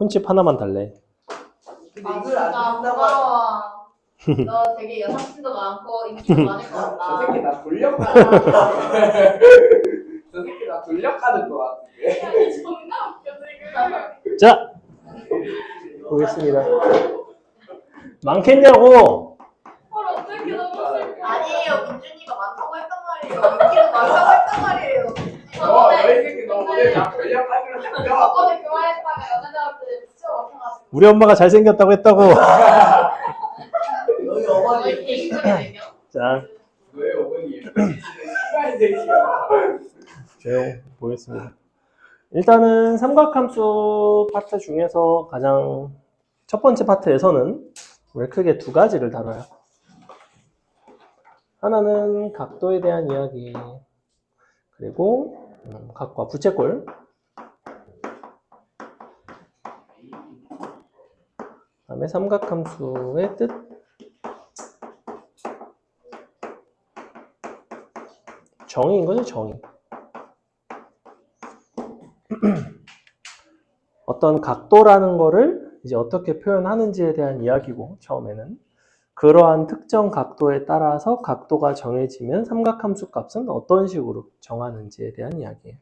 폰칩 하나만 달래. 아 진짜 고마워. 너 되게 여사친도 많고 인기도 많을 것 저 같다. 새끼 나 돌려가는 저 새끼 나 돌려가는 거 같은데. 야, 존나 웃겨 지금. 자, 보겠습니다. 많겠냐고. 헐 어떻게 너무 슬퍼. 아니에요 민준이가 많다고 했단 말이에요. 인기도 많다고 했단 말이에요. 너희 새끼 너 오늘 나 돌려가기로 했어. 저번에 그 말했다가 여자들한테 붙여 먹혀가지고. 우리 엄마가 잘생겼다고 했다고. 너희 너희 어머니. 개인적인 의견. 자, 너희 어머니 시발 새끼야. 조용 보겠습니다. 일단은 삼각함수 파트 중에서 가장 첫 번째 파트에서는 우리 크게 두 가지를 다뤄요. 하나는 각도에 대한 이야기, 그리고 각과 부채꼴, 그다음에 삼각함수의 뜻, 정의인 거죠, 정의. 어떤 각도라는 거를 이제 어떻게 표현하는지에 대한 이야기고, 처음에는 그러한 특정 각도에 따라서 각도가 정해지면 삼각함수 값은 어떤 식으로 정하는지에 대한 이야기예요.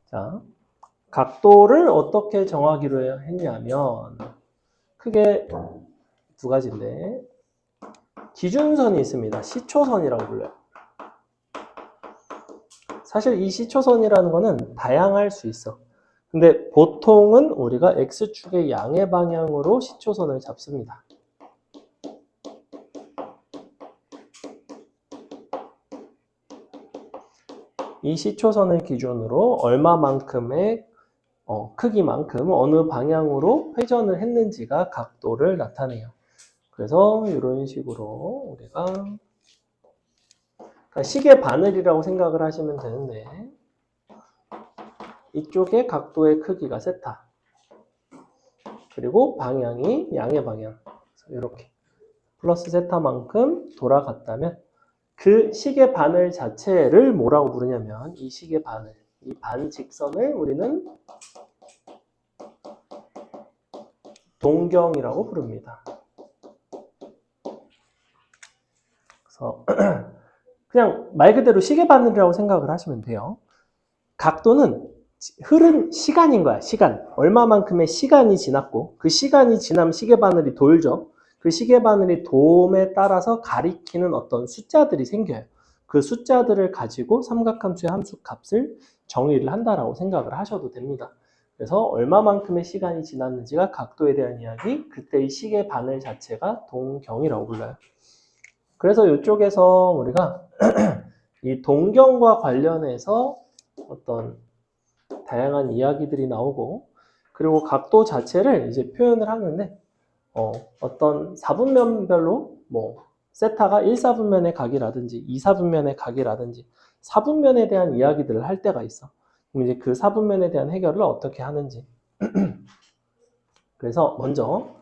자, 각도를 어떻게 정하기로 했냐면 크게 두 가지인데, 기준선이 있습니다. 시초선이라고 불러요. 사실 이 시초선이라는 거는 다양할 수 있어. 근데 보통은 우리가 X축의 양의 방향으로 시초선을 잡습니다. 이 시초선을 기준으로 얼마만큼의 크기만큼 어느 방향으로 회전을 했는지가 각도를 나타내요. 그래서 이런 식으로 우리가 시계 바늘이라고 생각을 하시면 되는데, 이쪽의 각도의 크기가 세타, 그리고 방향이 양의 방향, 이렇게 플러스 세타만큼 돌아갔다면 그 시계 바늘 자체를 뭐라고 부르냐면, 이 시계 바늘, 이 반직선을 우리는 동경이라고 부릅니다. 그래서 그냥 말 그대로 시계 바늘이라고 생각을 하시면 돼요. 각도는 흐른 시간인 거야, 시간. 얼마만큼의 시간이 지났고, 그 시간이 지나면 시계바늘이 돌죠. 그 시계바늘이 도움에 따라서 가리키는 어떤 숫자들이 생겨요. 그 숫자들을 가지고 삼각함수의 함수 값을 정의를 한다라고 생각을 하셔도 됩니다. 그래서 얼마만큼의 시간이 지났는지가 각도에 대한 이야기, 그때의 시계바늘 자체가 동경이라고 불러요. 그래서 이쪽에서 우리가 이 동경과 관련해서 어떤 다양한 이야기들이 나오고, 그리고 각도 자체를 이제 표현을 하는데 어떤 4분면별로 뭐 세타가 1사분면의 각이라든지 2사분면의 각이라든지 4분면에 대한 이야기들을 할 때가 있어. 그럼 이제 그 4분면에 대한 해결을 어떻게 하는지. 그래서 먼저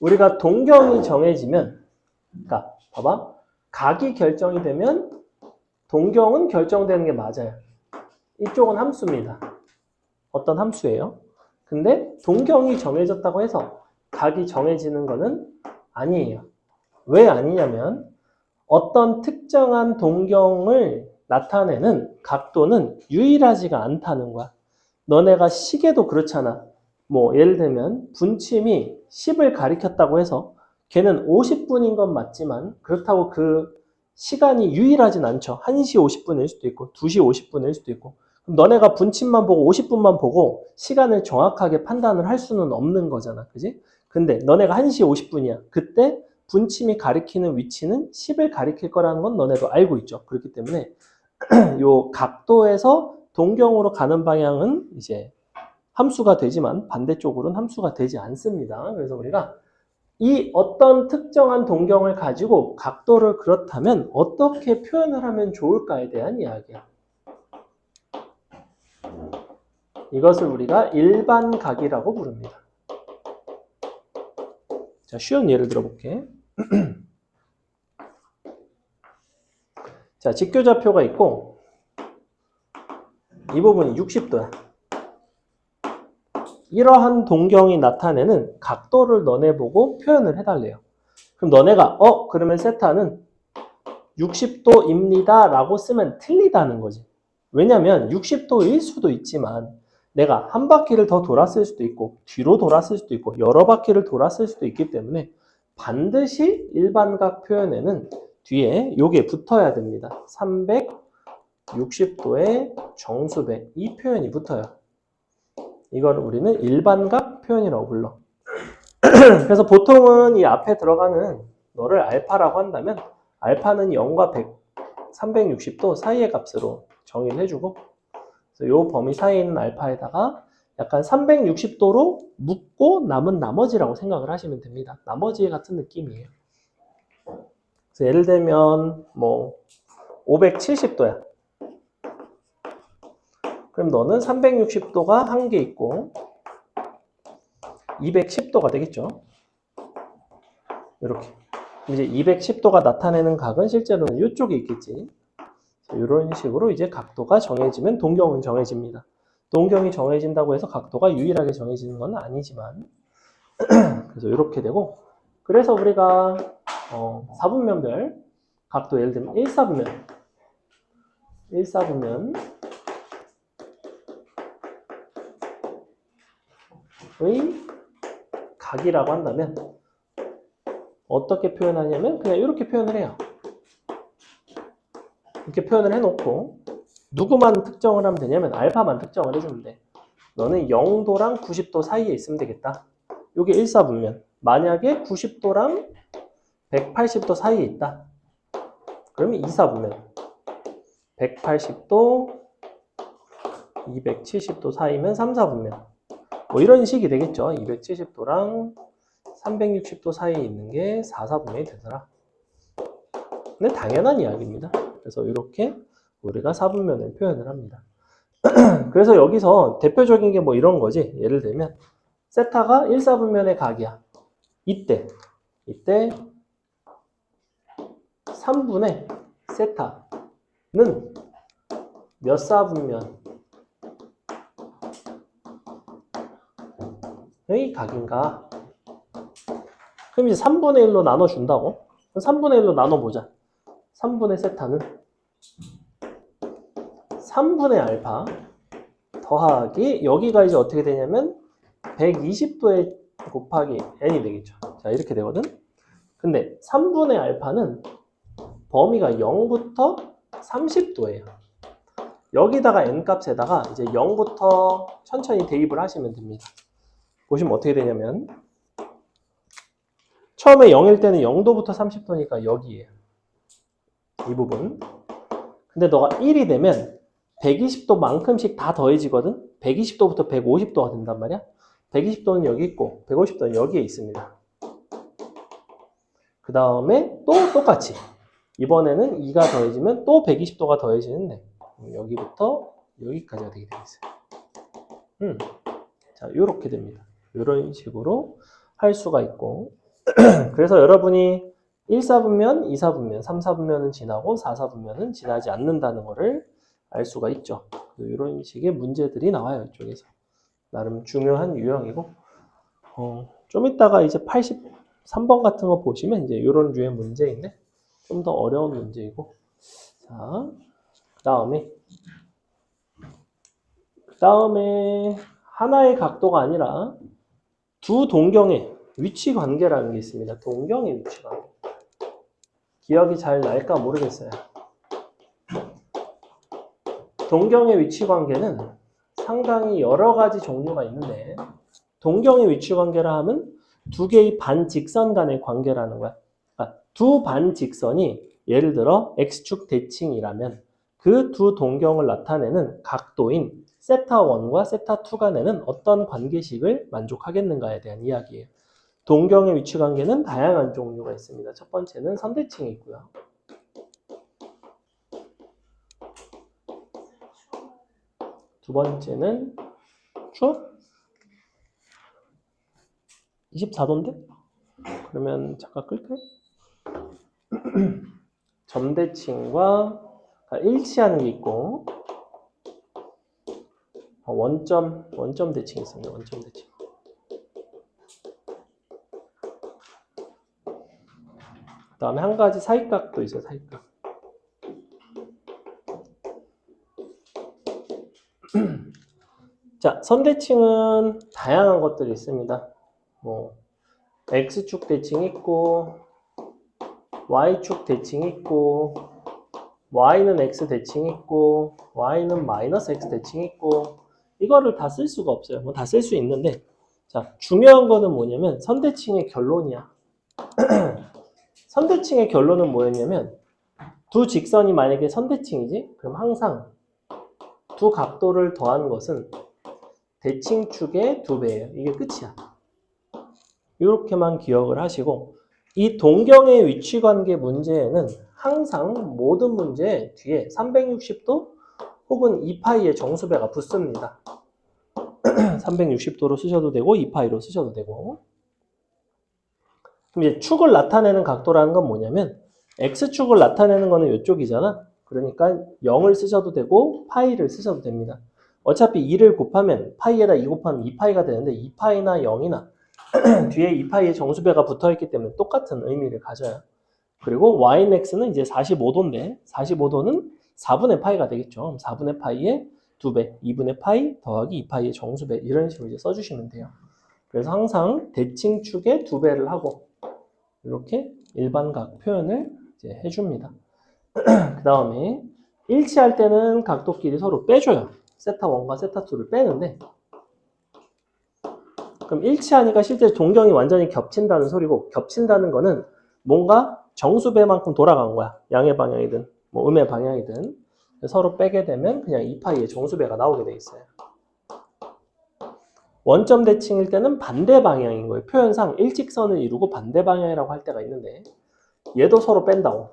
우리가 동경이 정해지면, 그러니까 봐봐, 각이 결정이 되면 동경은 결정되는 게 맞아요. 이쪽은 함수입니다. 어떤 함수예요. 근데 동경이 정해졌다고 해서 각이 정해지는 거는 아니에요. 왜 아니냐면 어떤 특정한 동경을 나타내는 각도는 유일하지가 않다는 거야. 너네가 시계도 그렇잖아. 뭐 예를 들면 분침이 10을 가리켰다고 해서 걔는 50분인 건 맞지만 그렇다고 그 시간이 유일하진 않죠. 1시 50분일 수도 있고 2시 50분일 수도 있고. 그럼 너네가 분침만 보고 50분만 보고 시간을 정확하게 판단을 할 수는 없는 거잖아. 그지? 근데 너네가 1시 50분이야. 그때 분침이 가리키는 위치는 10을 가리킬 거라는 건 너네도 알고 있죠. 그렇기 때문에 요 각도에서 동경으로 가는 방향은 이제 함수가 되지만 반대쪽으로는 함수가 되지 않습니다. 그래서 우리가 이 어떤 특정한 동경을 가지고 각도를 그렇다면 어떻게 표현을 하면 좋을까에 대한 이야기야. 이것을 우리가 일반각이라고 부릅니다. 자, 쉬운 예를 들어볼게. 자, 직교좌표가 있고 이 부분이 60도야. 이러한 동경이 나타내는 각도를 너네 보고 표현을 해달래요. 그럼 너네가 그러면 세타는 60도입니다 라고 쓰면 틀리다는 거지. 왜냐면 60도일 수도 있지만 내가 한 바퀴를 더 돌았을 수도 있고 뒤로 돌았을 수도 있고 여러 바퀴를 돌았을 수도 있기 때문에 반드시 일반각 표현에는 뒤에 요게 붙어야 됩니다. 360도의 정수배, 이 표현이 붙어요. 이걸 우리는 일반각 표현이라고 불러. 그래서 보통은 이 앞에 들어가는 너를 알파라고 한다면 알파는 0과 360도 사이의 값으로 정의를 해주고, 그래서 이 범위 사이에 있는 알파에다가 약간 360도로 묶고 남은 나머지라고 생각을 하시면 됩니다. 나머지 같은 느낌이에요. 그래서 예를 들면 뭐 570도야. 그럼 너는 360도가 한 개 있고 210도가 되겠죠. 이렇게. 이제 210도가 나타내는 각은 실제로는 이쪽에 있겠지. 이런 식으로 이제 각도가 정해지면 동경은 정해집니다. 동경이 정해진다고 해서 각도가 유일하게 정해지는 건 아니지만 그래서 이렇게 되고, 그래서 우리가 4분면별 각도 예를 들면 1사분면의 각이라고 한다면 어떻게 표현하냐면 그냥 이렇게 표현을 해요. 이렇게 표현을 해놓고 누구만 특정을 하면 되냐면 알파만 특정을 해주면 돼. 너는 0도랑 90도 사이에 있으면 되겠다. 이게 1사분면. 만약에 90도랑 180도 사이에 있다. 그러면 2사분면. 180도, 270도 사이면 3사분면. 뭐 이런 식이 되겠죠. 270도랑 360도 사이에 있는 게 4사분면이 되더라. 근데 당연한 이야기입니다. 그래서 이렇게 우리가 사분면을 표현을 합니다. 그래서 여기서 대표적인 게 뭐 이런 거지. 예를 들면 세타가 1사분면의 각이야. 이때 3분의 세타는 몇 사분면의 각인가? 그럼 이제 3분의 1로 나눠준다고? 그럼 3분의 1로 나눠보자. 3분의 세타는 3분의 알파 더하기, 여기가 이제 어떻게 되냐면 120도에 곱하기 n이 되겠죠. 자, 이렇게 되거든. 근데 3분의 알파는 범위가 0부터 30도예요. 여기다가 n 값에다가 이제 0부터 천천히 대입을 하시면 됩니다. 보시면 어떻게 되냐면 처음에 0일 때는 0도부터 30도니까 여기에요. 이 부분. 근데 너가 1이 되면 120도만큼씩 다 더해지거든? 120도부터 150도가 된단 말이야? 120도는 여기 있고 150도는 여기에 있습니다. 그 다음에 또 똑같이 이번에는 2가 더해지면 또 120도가 더해지는데 여기부터 여기까지가 되게 되겠어요. 자, 요렇게 됩니다. 이런 식으로 할 수가 있고 그래서 여러분이 1사분면, 2사분면, 3사분면은 지나고 4사분면은 지나지 않는다는 것을 알 수가 있죠. 이런 식의 문제들이 나와요. 이쪽에서. 나름 중요한 유형이고 좀 이따가 이제 83번 같은 거 보시면 이제 이런 류의 문제인데 좀 더 어려운 문제이고, 자, 그 다음에 하나의 각도가 아니라 두 동경의 위치 관계라는 게 있습니다. 동경의 위치 관계. 기억이 잘 날까 모르겠어요. 동경의 위치 관계는 상당히 여러 가지 종류가 있는데, 동경의 위치 관계라 하면 두 개의 반직선 간의 관계라는 거야. 그러니까 두 반직선이 예를 들어 x축 대칭이라면 그 두 동경을 나타내는 각도인 세타1과 세타2가 내는 어떤 관계식을 만족하겠는가에 대한 이야기예요. 동경의 위치 관계는 다양한 종류가 있습니다. 첫 번째는 선대칭이 있고요. 두 번째는 추억? 24도인데? 그러면 잠깐 끌까요? 점대칭과 일치하는 게 있고 원점 대칭이 있습니다. 원점 대칭. 다음에 한 가지 사이각도 있어요. 사이각. 자, 선대칭은 다양한 것들이 있습니다. 뭐 X축 대칭 있고 Y축 대칭 있고 Y는 X 대칭 있고 Y는 마이너스 X 대칭 있고 이거를 다 쓸 수가 없어요. 뭐 다 쓸 수 있는데 자, 중요한 거는 뭐냐면 선대칭의 결론이야. 선대칭의 결론은 뭐였냐면 두 직선이 만약에 선대칭이지? 그럼 항상 두 각도를 더한 것은 대칭축의 2배예요. 이게 끝이야. 이렇게만 기억을 하시고 이 동경의 위치관계 문제에는 항상 모든 문제 뒤에 360도 혹은 2파이의 정수배가 붙습니다. 360도로 쓰셔도 되고 2파이로 쓰셔도 되고 그럼 이제 축을 나타내는 각도라는 건 뭐냐면 X축을 나타내는 거는 이쪽이잖아. 그러니까 0을 쓰셔도 되고 파이를 쓰셔도 됩니다. 어차피 2를 곱하면 파이에다 2 곱하면 2파이가 되는데 2파이나 0이나 뒤에 2파이의 정수배가 붙어있기 때문에 똑같은 의미를 가져요. 그리고 y는 x는 이제 45도인데 45도는 4분의 파이가 되겠죠. 4분의 파이의 2배, 2분의 파이 더하기 2파이의 정수배 이런 식으로 이제 써주시면 돼요. 그래서 항상 대칭축의 2배를 하고 이렇게 일반각 표현을 이제 해줍니다. 그 다음에 일치할 때는 각도끼리 서로 빼줘요. 세타1과 세타2를 빼는데 그럼 일치하니까 실제 동경이 완전히 겹친다는 소리고 겹친다는 거는 뭔가 정수배만큼 돌아간 거야. 양의 방향이든 뭐 음의 방향이든 서로 빼게 되면 그냥 2파이의 정수배가 나오게 돼 있어요. 원점 대칭일 때는 반대 방향인 거예요. 표현상 일직선을 이루고 반대 방향이라고 할 때가 있는데 얘도 서로 뺀다고.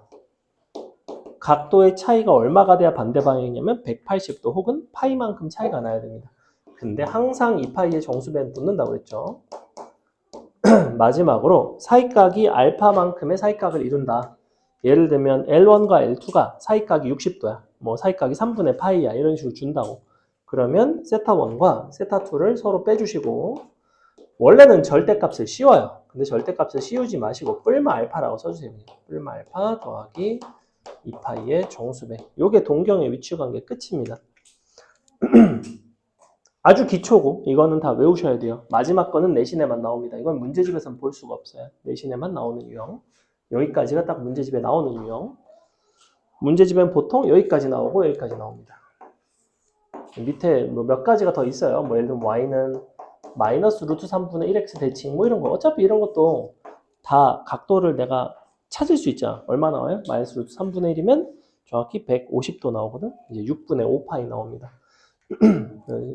각도의 차이가 얼마가 돼야 반대 방향이냐면 180도 혹은 파이만큼 차이가 나야 됩니다. 근데 항상 2파이의 정수배는 붙는다고 그랬죠. 마지막으로 사이각이 알파만큼의 사이각을 이룬다. 예를 들면 L1과 L2가 사이각이 60도야. 뭐 사이각이 3분의 파이야. 이런 식으로 준다고. 그러면 세타1과 세타2를 서로 빼주시고 원래는 절대값을 씌워요. 근데 절대값을 씌우지 마시고 뿔마 알파라고 써주세요. 뿔마 알파 더하기 2파이의 정수배. 요게 동경의 위치관계 끝입니다. 아주 기초고 이거는 다 외우셔야 돼요. 마지막 거는 내신에만 나옵니다. 이건 문제집에서는 볼 수가 없어요. 내신에만 나오는 유형. 여기까지가 딱 문제집에 나오는 유형. 문제집엔 보통 여기까지 나오고 여기까지 나옵니다. 밑에 뭐 몇 가지가 더 있어요. 뭐 예를 들면 y는 마이너스 루트 3분의 1x 대칭 뭐 이런 거. 어차피 이런 것도 다 각도를 내가 찾을 수 있잖아. 얼마 나와요? 마이너스 루트 3분의 1이면 정확히 150도 나오거든. 이제 6분의 5파이 나옵니다.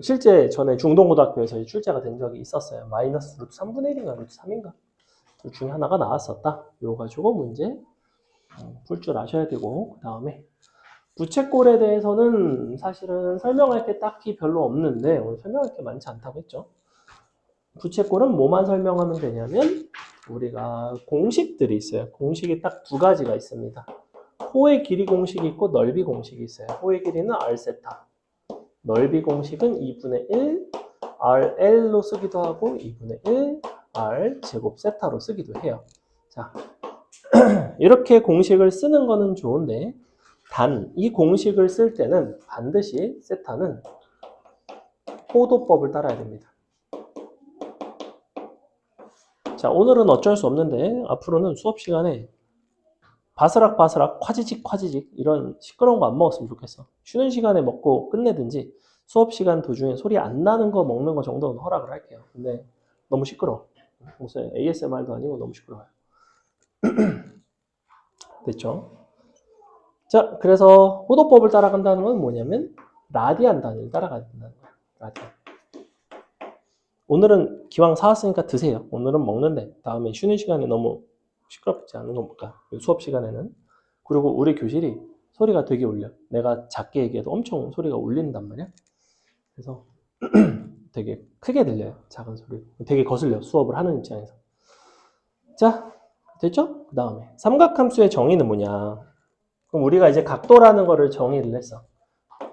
실제 전에 중동고등학교에서 출제가 된 적이 있었어요. 마이너스 루트 3분의 1인가 루트 3인가 둘 중에 하나가 나왔었다. 이거 가지고 문제 풀 줄 아셔야 되고 그 다음에 부채꼴에 대해서는 사실은 설명할 게 딱히 별로 없는데 오늘 설명할 게 많지 않다고 했죠. 부채꼴은 뭐만 설명하면 되냐면 우리가 공식들이 있어요. 공식이 딱 두 가지가 있습니다. 호의 길이 공식이 있고 넓이 공식이 있어요. 호의 길이는 r세타, 넓이 공식은 2분의 1 RL로 쓰기도 하고 2분의 1 R 제곱 세타로 쓰기도 해요. 자, 이렇게 공식을 쓰는 거는 좋은데 단 이 공식을 쓸 때는 반드시 세타는 호도법을 따라야 됩니다. 자, 오늘은 어쩔 수 없는데 앞으로는 수업 시간에 바스락바스락 콰지직 이런 시끄러운 거 안 먹었으면 좋겠어. 쉬는 시간에 먹고 끝내든지 수업 시간 도중에 소리 안 나는 거 먹는 거 정도는 허락을 할게요. 근데 너무 시끄러워. 무슨 ASMR도 아니고 너무 시끄러워요. 됐죠? 자, 그래서 호도법을 따라간다는 건 뭐냐면 라디안 단위를 따라가야 된다는 거야. 라디안. 오늘은 기왕 사왔으니까 드세요. 오늘은 먹는데 다음에 쉬는 시간에 너무 시끄럽지 않은 겁니까? 수업 시간에는. 그리고 우리 교실이 소리가 되게 울려. 내가 작게 얘기해도 엄청 소리가 울린단 말이야. 그래서 되게 크게 들려요. 작은 소리. 되게 거슬려. 수업을 하는 입장에서. 자, 됐죠? 그 다음에 삼각함수의 정의는 뭐냐? 그럼 우리가 이제 각도라는 거를 정의를 했어.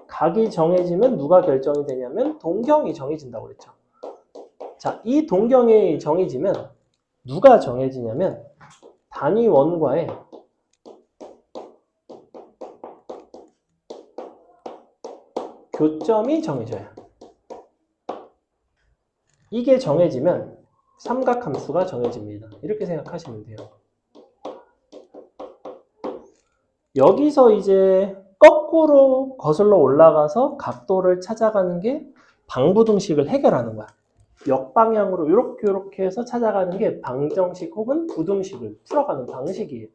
각이 정해지면 누가 결정이 되냐면 동경이 정해진다고 그랬죠. 자, 이 동경이 정해지면 누가 정해지냐면 단위 원과의 교점이 정해져요. 이게 정해지면 삼각함수가 정해집니다. 이렇게 생각하시면 돼요. 여기서 이제 거꾸로 거슬러 올라가서 각도를 찾아가는 게 방부등식을 해결하는 거야. 역방향으로 이렇게 해서 찾아가는 게 방정식 혹은 부등식을 풀어가는 방식이에요.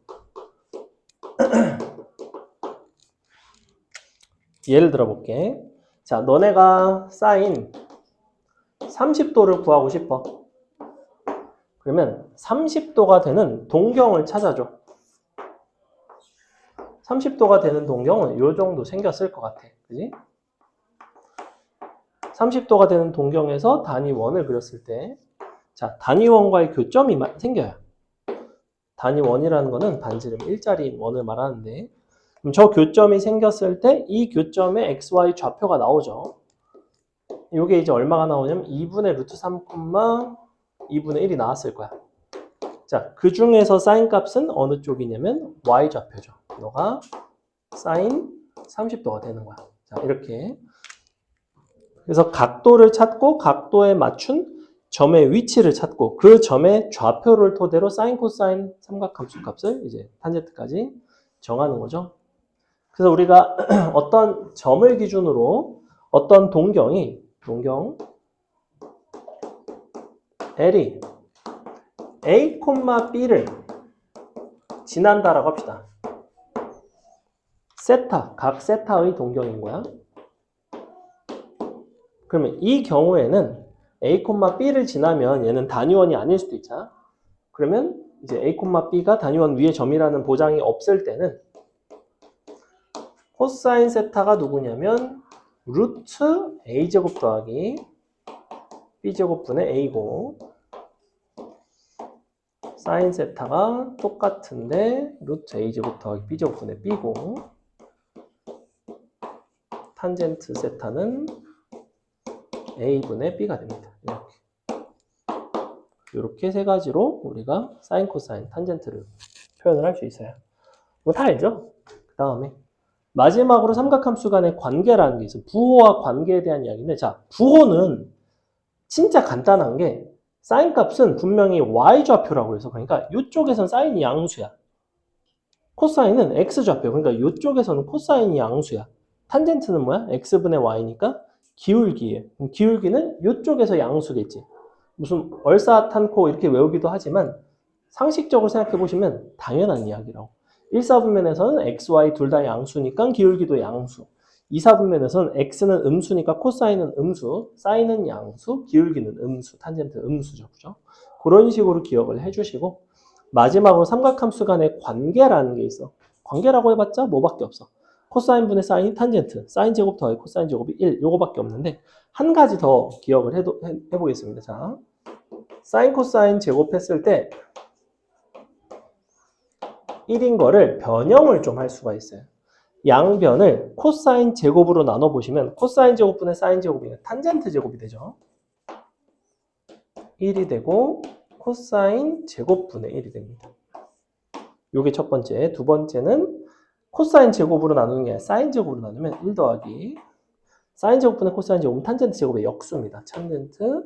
예를 들어 볼게. 자, 너네가 사인 30도를 구하고 싶어. 그러면 30도가 되는 동경을 찾아줘. 30도가 되는 동경은 이 정도 생겼을 것 같아. 그지? 30도가 되는 동경에서 단위원을 그렸을 때, 자, 단위원과의 교점이 생겨요. 단위원이라는 거는 반지름 일자리인 원을 말하는데, 그럼 저 교점이 생겼을 때 이 교점에 xy 좌표가 나오죠. 이게 이제 얼마가 나오냐면 2분의 루트 3, 2분의 1이 나왔을 거야. 자, 그 중에서 사인 값은 어느 쪽이냐면 y 좌표죠. 너가 사인 30도가 되는 거야. 자, 이렇게. 그래서 각도를 찾고 각도에 맞춘 점의 위치를 찾고 그 점의 좌표를 토대로 사인, 코사인 삼각함수 값을 이제 탄젠트까지 정하는 거죠. 그래서 우리가 어떤 점을 기준으로 어떤 동경 L이 A, B를 지난다라고 합시다. 세타, 각 세타의 동경인 거야. 그러면 이 경우에는 A, B를 지나면 얘는 단위원이 아닐 수도 있잖아. 그러면 이제 A, B가 단위원 위에 점이라는 보장이 없을 때는 코사인 세타가 누구냐면 루트 A제곱 더하기 B제곱분의 A고 사인 세타가 똑같은데 루트 A제곱 더하기 B제곱분의 B고 탄젠트 세타는 A분의 B가 됩니다. 이렇게 세 가지로 우리가 사인, 코사인, 탄젠트를 표현을 할 수 있어요. 뭐 다 알죠? 그 다음에 마지막으로 삼각함수 간의 관계라는 게 있어요. 부호와 관계에 대한 이야기인데, 자, 부호는 진짜 간단한 게 사인 값은 분명히 y 좌표라고 해서 그러니까 이쪽에서는 사인이 양수야. 코사인은 x 좌표. 그러니까 이쪽에서는 코사인이 양수야. 탄젠트는 뭐야? x분의 y니까 기울기예요. 기울기는 이쪽에서 양수겠지. 무슨 얼싸탄코 이렇게 외우기도 하지만 상식적으로 생각해 보시면 당연한 이야기라고. 1사분면에서는 x, y 둘 다 양수니까 기울기도 양수. 2사분면에서는 x는 음수니까 코사인은 음수, 사인은 양수, 기울기는 음수, 탄젠트 음수죠. 그죠? 그런 식으로 기억을 해주시고 마지막으로 삼각함수 간의 관계라는 게 있어. 관계라고 해봤자 뭐밖에 없어. 코사인분의 사인이 탄젠트, 사인 제곱 더하기 코사인 제곱이 1, 요거밖에 없는데 한 가지 더 기억을 해보겠습니다. 자, 사인 코사인 제곱했을 때 1인 거를 변형을 좀 할 수가 있어요. 양변을 코사인 제곱으로 나눠보시면 코사인 제곱분의 사인 제곱이 탄젠트 제곱이 되죠. 1이 되고 코사인 제곱분의 1이 됩니다. 요게 첫 번째. 두 번째는 코사인 제곱으로 나누는 게 아니라 사인 제곱으로 나누면 1 더하기 사인 제곱분의 코사인 제곱은 탄젠트 제곱의 역수입니다. 탄젠트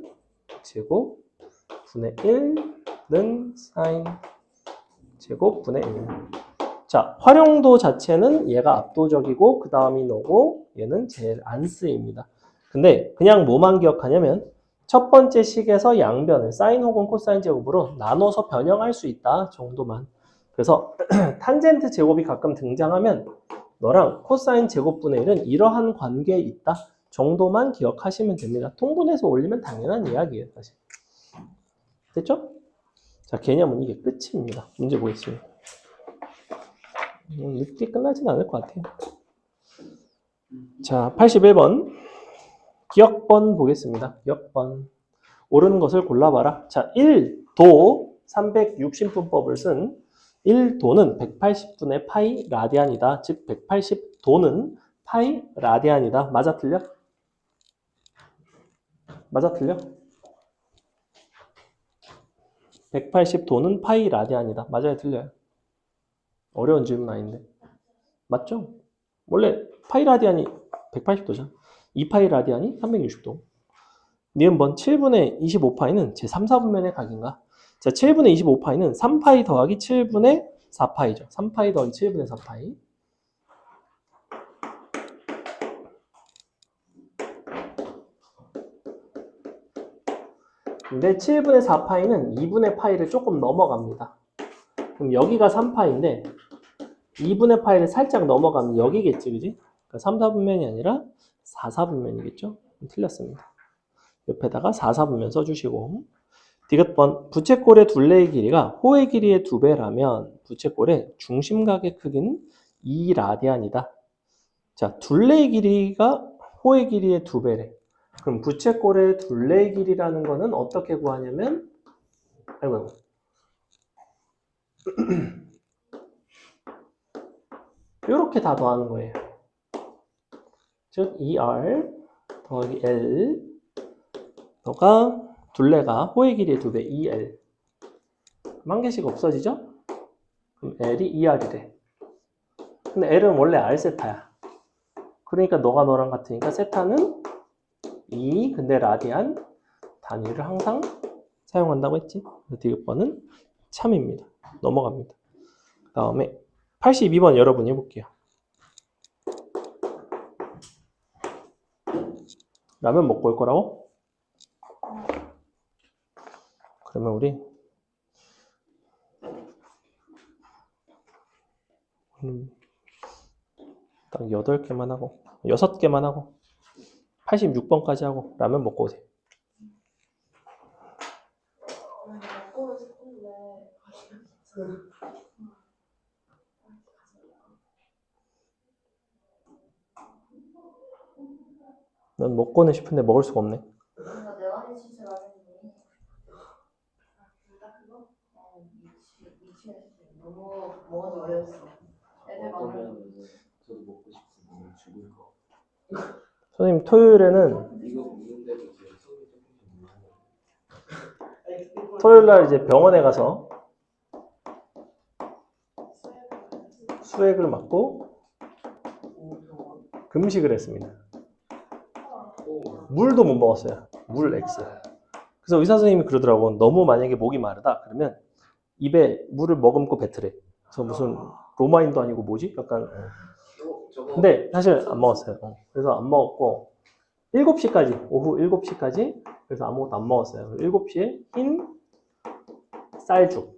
제곱분의 1는 사인 제곱분의 1. 자, 활용도 자체는 얘가 압도적이고 그 다음이 너고 얘는 제일 안 쓰입니다. 근데 그냥 뭐만 기억하냐면 첫 번째 식에서 양변을 사인 혹은 코사인 제곱으로 나눠서 변형할 수 있다 정도만. 그래서 탄젠트 제곱이 가끔 등장하면 너랑 코사인 제곱분의 1은 이러한 관계에 있다 정도만 기억하시면 됩니다. 통분해서 올리면 당연한 이야기예요. 사실. 됐죠? 자, 개념은 이게 끝입니다. 문제 보겠습니다. 늦게 끝나진 않을 것 같아요. 자, 81번. 기억번 보겠습니다. 기억번. 옳은 것을 골라봐라. 자, 1도 360분법을 쓴 1도는 180분의 파이 라디안이다. 즉 180도는 파이 라디안이다. 맞아 틀려? 맞아 틀려? 180도는 파이 라디안이다. 맞아요 틀려요? 어려운 질문 아닌데. 맞죠? 원래 파이 라디안이 180도죠. 2파이 라디안이 360도. 니은번 7분의 25파이는 제 3, 4분면의 각인가? 자, 7분의 25파이는 3파이 더하기 7분의 4파이죠. 3파이 더하기 7분의 4파이. 근데 7분의 4파이는 2분의 파이를 조금 넘어갑니다. 그럼 여기가 3파인데 2분의 파이를 살짝 넘어가면 여기겠지, 그지? 그러니까 3, 4분면이 아니라 4, 4분면이겠죠? 틀렸습니다. 옆에다가 4, 4분면 써주시고. 디귿번 부채꼴의 둘레의 길이가 호의 길이의 2배라면 부채꼴의 중심각의 크기는 2라디안이다. 자, 둘레의 길이가 호의 길이의 2배래. 그럼 부채꼴의 둘레의 길이라는 거는 어떻게 구하냐면, 아이고, 이렇게 다 더하는 거예요. 즉 2r 더하기 l 너가 둘레가 호의 길이의 2배 2l. 한 개씩 없어지죠? 그럼 l이 2r이래. 근데 l은 원래 r 세타야. 그러니까 너가 너랑 같으니까 세타는 2, 근데 라디안 단위를 항상 사용한다고 했지. 디귿번은 참입니다. 넘어갑니다. 그 다음에 82번 여러분이 해볼게요. 라면 먹고 올 거라고? 그러면 우리 딱 8개만 하고 6개만 하고 86번까지 하고 라면 먹고 오세요. 먹고 싶은데. 넌 먹고는 싶은데 먹을 수가 없네. 뭔가 내가 치즈 라면이. 그거? 미치겠어. 너무 먹어도 어려웠어. 애들 많은. 저도 먹고 싶은데 죽을 거. 선생님 토요일에는 이거 먹는데도 제가 속이 조금 토요일날 이제 병원에 가서 수액을 맞고 금식을 했습니다. 물도 못 먹었어요. 물 X. 그래서 의사 선생님이 그러더라고. 너무 만약에 목이 마르다 그러면 입에 물을 머금고 뱉으래. 그래서 무슨 로마인도 아니고 뭐지? 약간 근데 사실 안 먹었어요. 그래서 안 먹었고 7시까지 오후 7시까지 그래서 아무것도 안 먹었어요. 7시에 흰 쌀죽.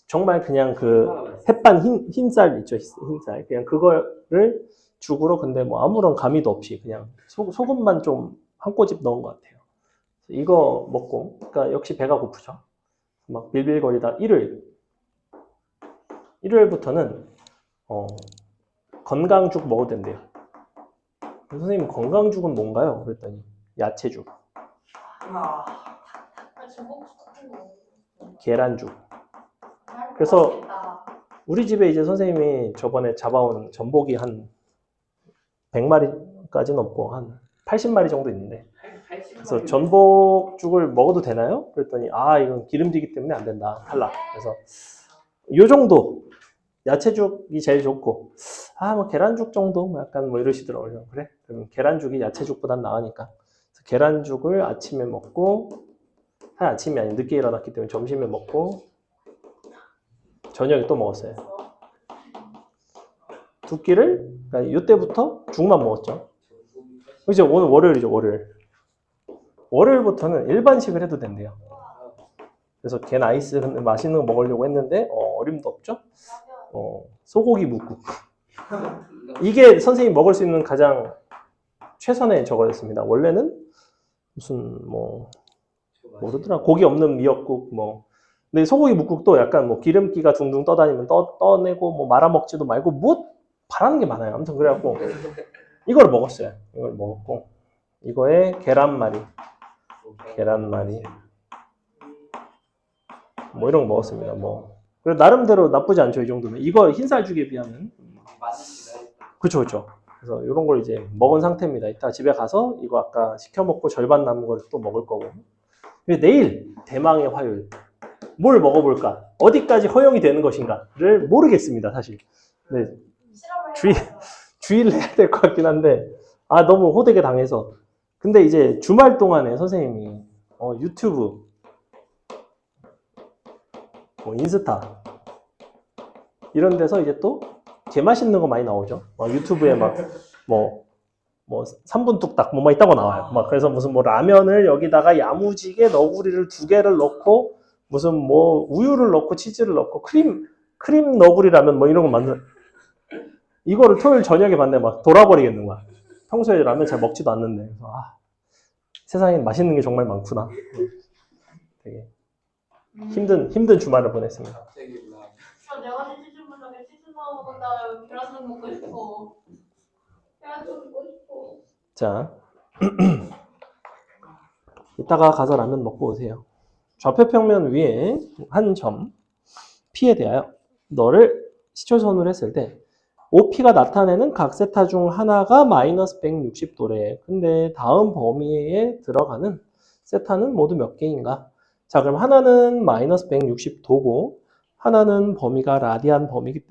정말 그냥 그 햇반 흰쌀 있죠. 흰쌀. 그냥 그거를 죽으로 근데 뭐 아무런 가미도 없이 그냥 소금만 좀 한 꼬집 넣은 것 같아요. 이거 먹고 그러니까 역시 배가 고프죠. 막 빌빌거리다 일요일부터는 건강죽 먹어도 된대요. 선생님 건강죽은 뭔가요? 그랬더니 야채죽, 계란죽. 그래서 우리 집에 이제 선생님이 저번에 잡아온 전복이 한 100마리까지는 없고 한 80마리 정도 있는데 그래서 전복죽을 먹어도 되나요? 그랬더니 이건 기름지기 때문에 안 된다. 탈락. 그래서 요 정도 야채죽이 제일 좋고 뭐 계란죽 정도 뭐 약간 뭐 이러시더라고요. 그래? 그럼 계란죽이 야채죽보단 나으니까 그래서 계란죽을 아침에 먹고 아침이 아닌 늦게 일어났기 때문에 점심에 먹고 저녁에 또 먹었어요. 두 끼를 그러니까 이때부터 죽만 먹었죠. 이제 오늘 월요일이죠. 월요일부터는 일반식을 해도 된대요. 그래서 게 나이스 맛있는 거 먹으려고 했는데 어림도 없죠. 소고기 묵국. 이게 선생님이 먹을 수 있는 가장 최선의 저거였습니다. 원래는 무슨 모르더라. 고기 없는 미역국 뭐. 근데 소고기 묵국도 약간 뭐 기름기가 둥둥 떠다니면 떠내고 뭐 말아 먹지도 말고 뭐 바라는 게 많아요. 아무튼 그래갖고 이걸 먹었어요. 이걸 먹었고 이거에 계란말이 뭐 이런 거 먹었습니다. 뭐 그래 나름대로 나쁘지 않죠. 이 정도면 이거 흰쌀죽에 비하면 그렇죠. 그래서 이런 걸 이제 먹은 상태입니다. 이따 집에 가서 이거 아까 시켜 먹고 절반 남은 걸 또 먹을 거고 내일 대망의 화요일 뭘 먹어볼까? 어디까지 허용이 되는 것인가를 모르겠습니다. 사실. 네. 주의를 해야 될 것 같긴 한데, 아, 너무 호되게 당해서. 근데 이제 주말 동안에 선생님이 유튜브, 뭐 인스타 이런 데서 이제 또 개맛있는 거 많이 나오죠. 막 유튜브에 막 뭐 3분 뚝딱 뭐 막 있다고 나와요. 막 그래서 무슨 뭐 라면을 여기다가 야무지게 너구리를 2개를 넣고 무슨 뭐 우유를 넣고 치즈를 넣고 크림 너구리 라면 뭐 이런 거 만든 이거를 토요일 저녁에 봤는데 막 돌아버리겠는 거야. 평소에 라면 잘 먹지도 않는데. 그래서 세상에 맛있는 게 정말 많구나. 되게 힘든 주말을 보냈습니다. 갑자기 올라. 내가 치즈볼 저게 치즈 넣어 먹은 다음에 계란찜 먹고 싶어. 계란찜 먹고 싶어. 자, 이따가 가서 라면 먹고 오세요. 좌표평면 위에 한 점 P에 대하여 너를 시초선으로 했을 때 OP가 나타내는 각 세타 중 하나가 마이너스 160도래. 근데 다음 범위에 들어가는 세타는 모두 몇 개인가? 자, 그럼 하나는 마이너스 160도고 하나는 범위가 라디안 범위이기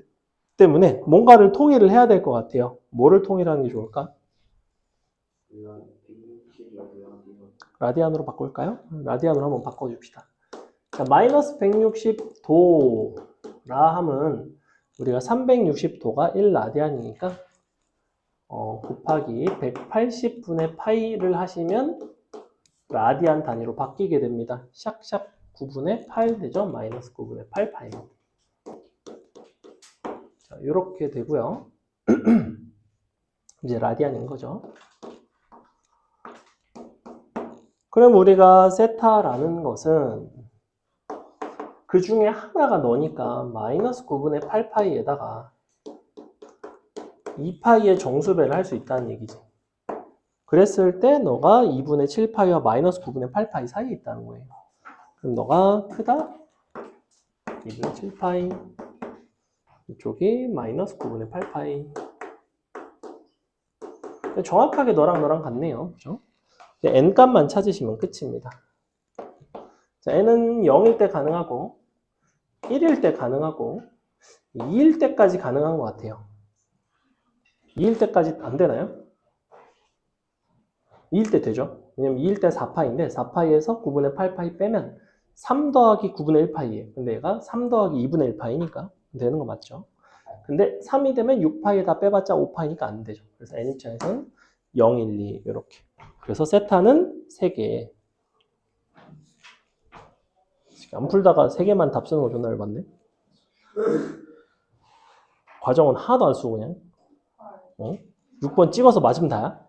때문에 뭔가를 통일을 해야 될 것 같아요. 뭐를 통일하는 게 좋을까? 라디안으로 바꿀까요? 라디안으로 한번 바꿔줍시다. 자, 마이너스 160도라 함은 우리가 360도가 1라디안이니까 곱하기 180분의 파이를 하시면 라디안 단위로 바뀌게 됩니다. 샥샥 9분의 8 되죠? 마이너스 9분의 8 파이입니다. 자, 이렇게 되고요. 이제 라디안인 거죠. 그럼 우리가 세타라는 것은 그 중에 하나가 너니까 마이너스 9분의 8파이에다가 2파이의 정수배를 할 수 있다는 얘기지. 그랬을 때 너가 2분의 7파이와 마이너스 9분의 8파이 사이에 있다는 거예요. 그럼 너가 크다 2분의 7파이, 이쪽이 마이너스 9분의 8파이. 정확하게 너랑 같네요. 그죠? n값만 찾으시면 끝입니다. 자, n은 0일 때 가능하고 1일 때 가능하고 2일 때까지 가능한 것 같아요. 2일 때까지 안 되나요? 2일 때 되죠. 왜냐면 2일 때 4파이인데 4파이에서 9분의 8파이 빼면 3 더하기 9분의 1파이예요. 근데 얘가 3 더하기 2분의 1파이니까 되는 거 맞죠? 근데 3이 되면 6파이 다 빼봤자 5파이니까 안 되죠. 그래서 n 입장에서는 0, 1, 2 이렇게. 그래서 세타는 3개. 안 풀다가 3개만 답 쓰는 거 존나 열받네. 과정은 하나도 안 쓰고 그냥 6번 찍어서 맞으면 다야?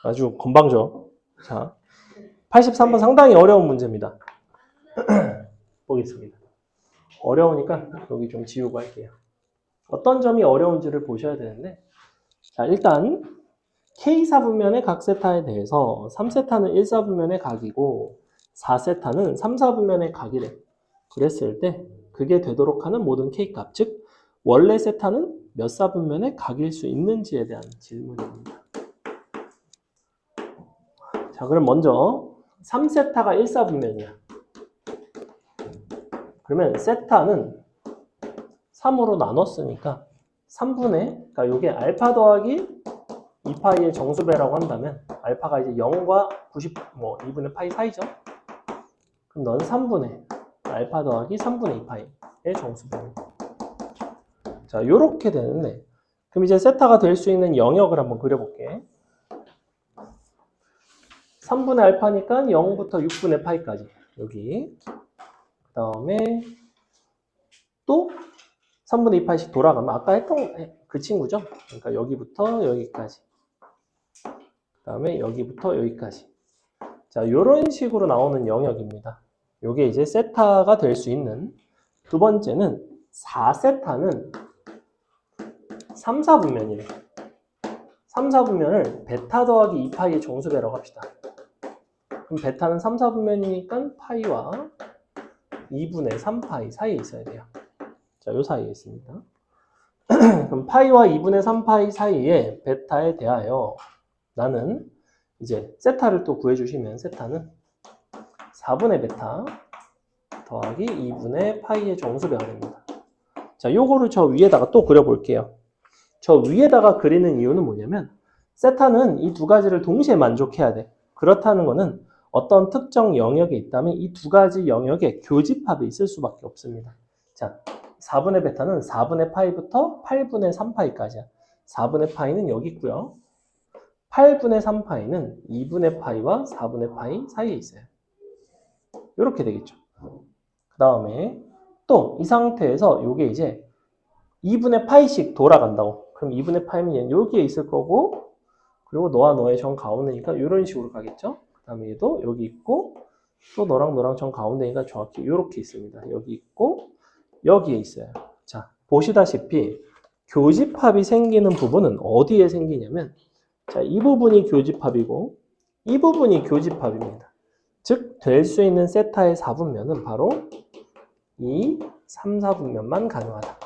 아주 건방져. 자, 83번 상당히 어려운 문제입니다. 보겠습니다. 어려우니까 여기 좀 지우고 할게요. 어떤 점이 어려운지를 보셔야 되는데, 자, 일단 K4분면의 각 세타에 대해서 3세타는 1사분면의 각이고 4세타는 3사분면의 각이래. 그랬을 때 그게 되도록 하는 모든 K값, 즉 원래 세타는 몇 사분면의 각일 수 있는지에 대한 질문입니다. 자, 그럼 먼저 3세타가 1사분면이야. 그러면 세타는 3으로 나눴으니까 3분의, 그러니까 이게 알파 더하기 2파이의 정수배라고 한다면 알파가 이제 0과 90, 뭐 2분의 파이 사이죠? 그럼 너는 3분의 알파 더하기 3분의 2파이의 정수배입니다. 자, 요렇게 되는데, 그럼 이제 세타가 될 수 있는 영역을 한번 그려볼게. 3분의 알파니까 0부터 6분의 파이까지 여기. 그 다음에 또 3분의 2파이씩 돌아가면 아까 했던 그 친구죠? 그러니까 여기부터 여기까지. 그 다음에 여기부터 여기까지. 자, 요런 식으로 나오는 영역입니다. 요게 이제 세타가 될 수 있는. 두 번째는 4세타는 3, 4분면이래. 3, 4분면을 베타 더하기 2파이의 정수배라고 합시다. 그럼 베타는 3, 4분면이니까 파이와 2분의 3파이 사이에 있어야 돼요. 자, 요 사이에 있습니다. 그럼 파이와 2분의 3파이 사이에 베타에 대하여 나는 이제 세타를 또 구해주시면 세타는 4분의 베타 더하기 2분의 파이의 정수배가 됩니다. 자, 요거를 저 위에다가 또 그려볼게요. 저 위에다가 그리는 이유는 뭐냐면 세타는 이 두 가지를 동시에 만족해야 돼. 그렇다는 거는 어떤 특정 영역에 있다면 이 두 가지 영역에 교집합이 있을 수밖에 없습니다. 자, 4분의 베타는 4분의 파이부터 8분의 3파이까지야. 4분의 파이는 여기 있고요. 8분의 3파이는 2분의 파이와 4분의 파이 사이에 있어요. 이렇게 되겠죠. 그 다음에 또 이 상태에서 이게 이제 2분의 파이씩 돌아간다고. 그럼 2분의 파이면 얘는 여기에 있을 거고, 그리고 너와 너의 정 가운데니까 이런 식으로 가겠죠. 그 다음에 얘도 여기 있고, 또 너랑 너랑 정 가운데니까 정확히 이렇게 있습니다. 여기 있고 여기에 있어요. 자, 보시다시피 교집합이 생기는 부분은 어디에 생기냐면, 자, 이 부분이 교집합이고 이 부분이 교집합입니다. 즉, 될 수 있는 세타의 4분면은 바로 이 3, 4분면만 가능하다.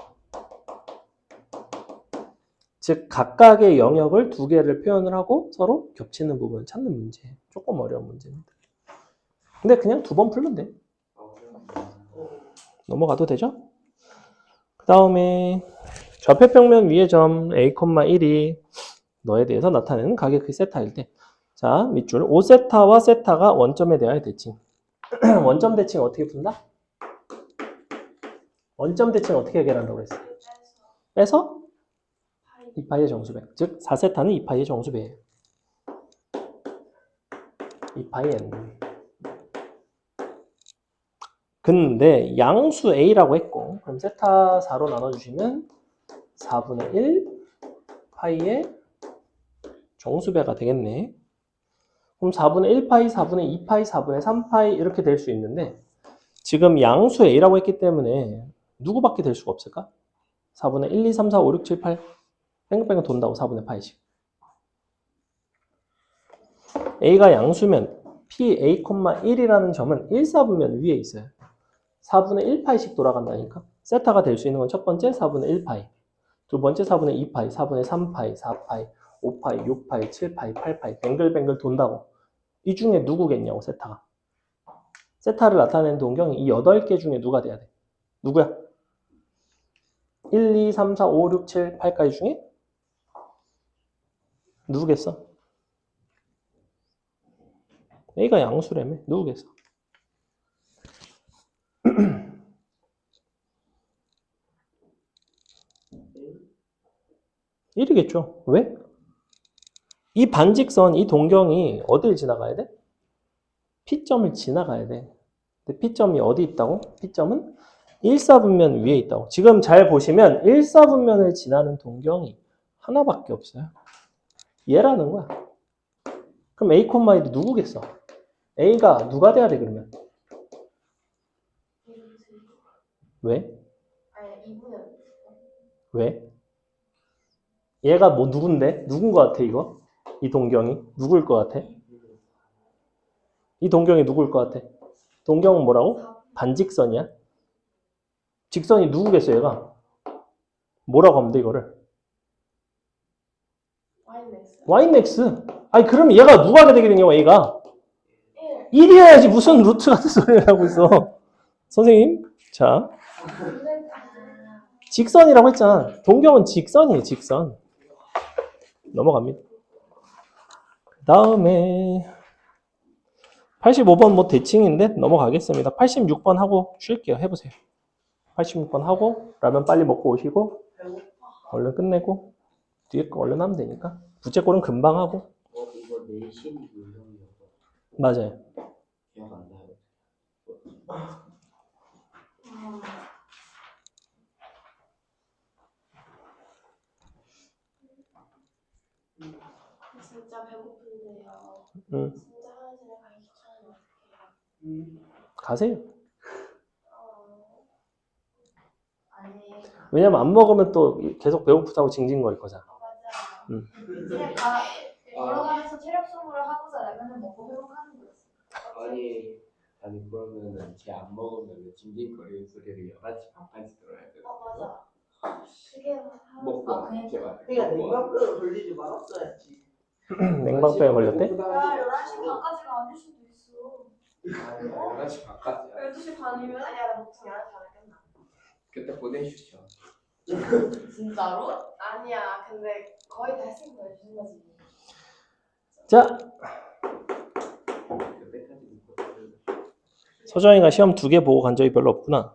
즉, 각각의 영역을 두 개를 표현을 하고 서로 겹치는 부분을 찾는 문제예요. 조금 어려운 문제입니다. 근데 그냥 두 번 풀면 돼. 넘어가도 되죠? 그 다음에 좌표평면 위의 점 A,1이 너에 대해서 나타내는 가격의 세타일 때, 자, 밑줄 5세타와 세타가 원점에 대하여 대칭. 원점 대칭 어떻게 푼다? 원점 대칭 어떻게 해결한다고 그랬어? 빼서 2파이의 정수배. 즉 4세타는 2파이의 정수배예요. 2파이 n. 근데 양수 a라고 했고, 그럼 세타 4로 나눠주시면 4분의 1 파이의 정수배가 되겠네. 그럼 4분의 1파이, 4분의 2파이, 4분의 3파이 이렇게 될 수 있는데, 지금 양수 a라고 했기 때문에 누구밖에 될 수가 없을까? 4분의 1, 2, 3, 4, 5, 6, 7, 8 뺑글뺑글 돈다고 4분의 파이씩. a가 양수면 PA,1이라는 점은 1, 4분면 위에 있어요. 4분의 1파이씩 돌아간다니까. 세타가 될 수 있는 건 첫 번째 4분의 1파이, 두 번째 4분의 2파이, 4분의 3파이, 4파이, 5파이, 6파이, 7파이, 8파이 뱅글뱅글 돈다고. 이 중에 누구겠냐고, 세타가. 세타를 나타내는 동경이 이 8개 중에 누가 돼야 돼? 누구야? 1, 2, 3, 4, 5, 6, 7, 8까지 중에? 누구겠어? A가 양수라며. 누구겠어? 1이겠죠. 왜? 이 반직선, 이 동경이 어딜 지나가야 돼? P점을 지나가야 돼. 근데 P점이 어디 있다고? P점은 1사분면 위에 있다고. 지금 잘 보시면 1사분면을 지나는 동경이 하나밖에 없어요. 얘라는 거야. 그럼 A, 1이 누구겠어? A가 누가 돼야 돼, 그러면? 왜? 아니 2분의 왜? 얘가 뭐 누군데? 누군 것 같아, 이거? 이 동경이? 누구일 것 같아? 이 동경이 누구일 것 같아? 동경은 뭐라고? 반직선이야? 직선이 누구겠어, 얘가? 뭐라고 하면 돼, 이거를? 마이너스 ymax. 아니, 그럼 얘가 누가 되겠냐고, A가. 1. 1이어야지 무슨 루트 같은 소리를 하고 있어. 선생님, 자, 직선이라고 했잖아. 동경은 직선이에요, 직선. 넘어갑니다. 그 다음에 85번 뭐 대칭인데 넘어가겠습니다. 86번 하고 쉴게요. 해보세요. 86번 하고 라면 빨리 먹고 오시고 얼른 끝내고 뒤에 거 얼른 하면 되니까. 부채꼴은 금방 하고. 이거 내신 유형이어서 맞아요. 기억 안 나요. 진짜 배고픈데요. 응. 진짜 화장실에 가기 귀찮아요. 가세요. 아니 왜냐면 안 먹으면 또 계속 배고프다고 징징거릴 거잖아. 맞아. 응. 그냥 걸어가면서 체력 소모를 하고서 라면을 먹고 회복하는 거지. 아니 그러면은 쟤 안 먹으면 징징거리는 소리를 11시 반까지 들어야 돼. 맞아. 그게 먹고 와, 그냥 제발. 그러니까 먹고 와. 냉방병 걸리지 말았어야지. 냉방병에 걸렸대? 야 11시 반까지가 아닐 수도 있어. 11시 반까지. 12시 반이면? 아니야 나 보통 11시 반에 끝나. 그때 보내주죠. 진짜로? 아니야. 근데 거의 다 했으니까 해주는 거지. 자, 그때까지 믿고 서정이가 시험 2개 보고 간 적이 별로 없구나.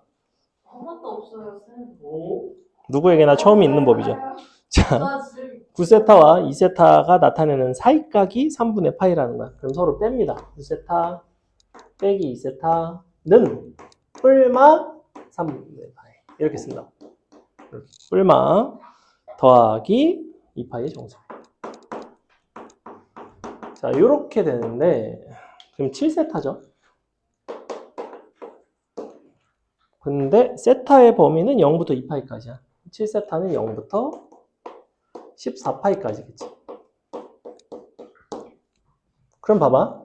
한 번도 없어요, 쌤. 오? 누구에게나 처음이 있는 법이죠. 자, 나 지금 9세타와 2세타가 나타내는 사이각이 3분의 파이라는 거야. 그럼 서로 뺍니다. 9세타 빼기 2세타는 뿔마 3분의 파이. 이렇게 쓴다. 이렇게. 뿔마 더하기 2파이의 정수. 자, 이렇게 되는데 그럼 7세타죠. 근데 세타의 범위는 0부터 2파이까지야. 7세타는 0부터 14파이까지겠지. 그럼 봐봐.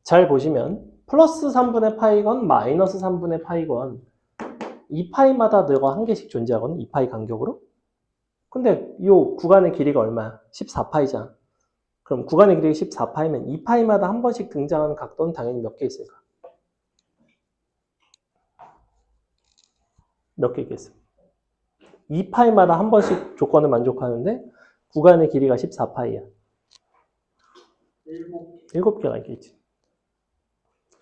잘 보시면 플러스 3분의 파이건 마이너스 3분의 파이건 2파이마다 너가 한 개씩 존재하거든. 2파이 간격으로. 근데 이 구간의 길이가 얼마야? 14파이잖아. 그럼 구간의 길이가 14파이면 2파이마다 한 번씩 등장하는 각도는 당연히 몇 개 있을까? 몇 개 있겠어? 2파이마다 한 번씩 조건을 만족하는데 구간의 길이가 14파이야. 7개가 있겠지.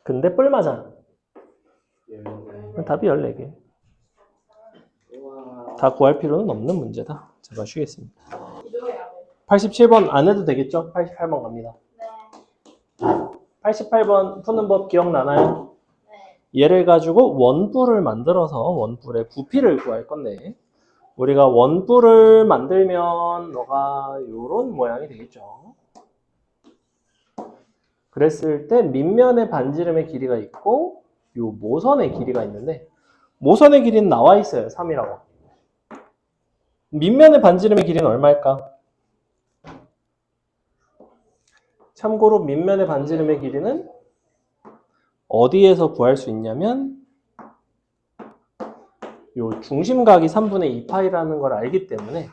근데 뿔마잖아. 답이 14개. 다 구할 필요는 없는 문제다. 제가 쉬겠습니다. 기도해야 돼. 87번 안 해도 되겠죠? 88번 갑니다. 네. 88번 푸는 법 기억나나요? 네. 얘를 가지고 원뿔을 만들어서 원뿔의 부피를 구할 건데 우리가 원뿔을 만들면 너가 요런 모양이 되겠죠. 그랬을 때 밑면의 반지름의 길이가 있고 요 모선의 길이가 있는데 모선의 길이는 나와 있어요. 3이라고. 밑면의 반지름의 길이는 얼마일까? 참고로 밑면의 반지름의 길이는 어디에서 구할 수 있냐면 요 중심각이 3분의 2파이라는 걸 알기 때문에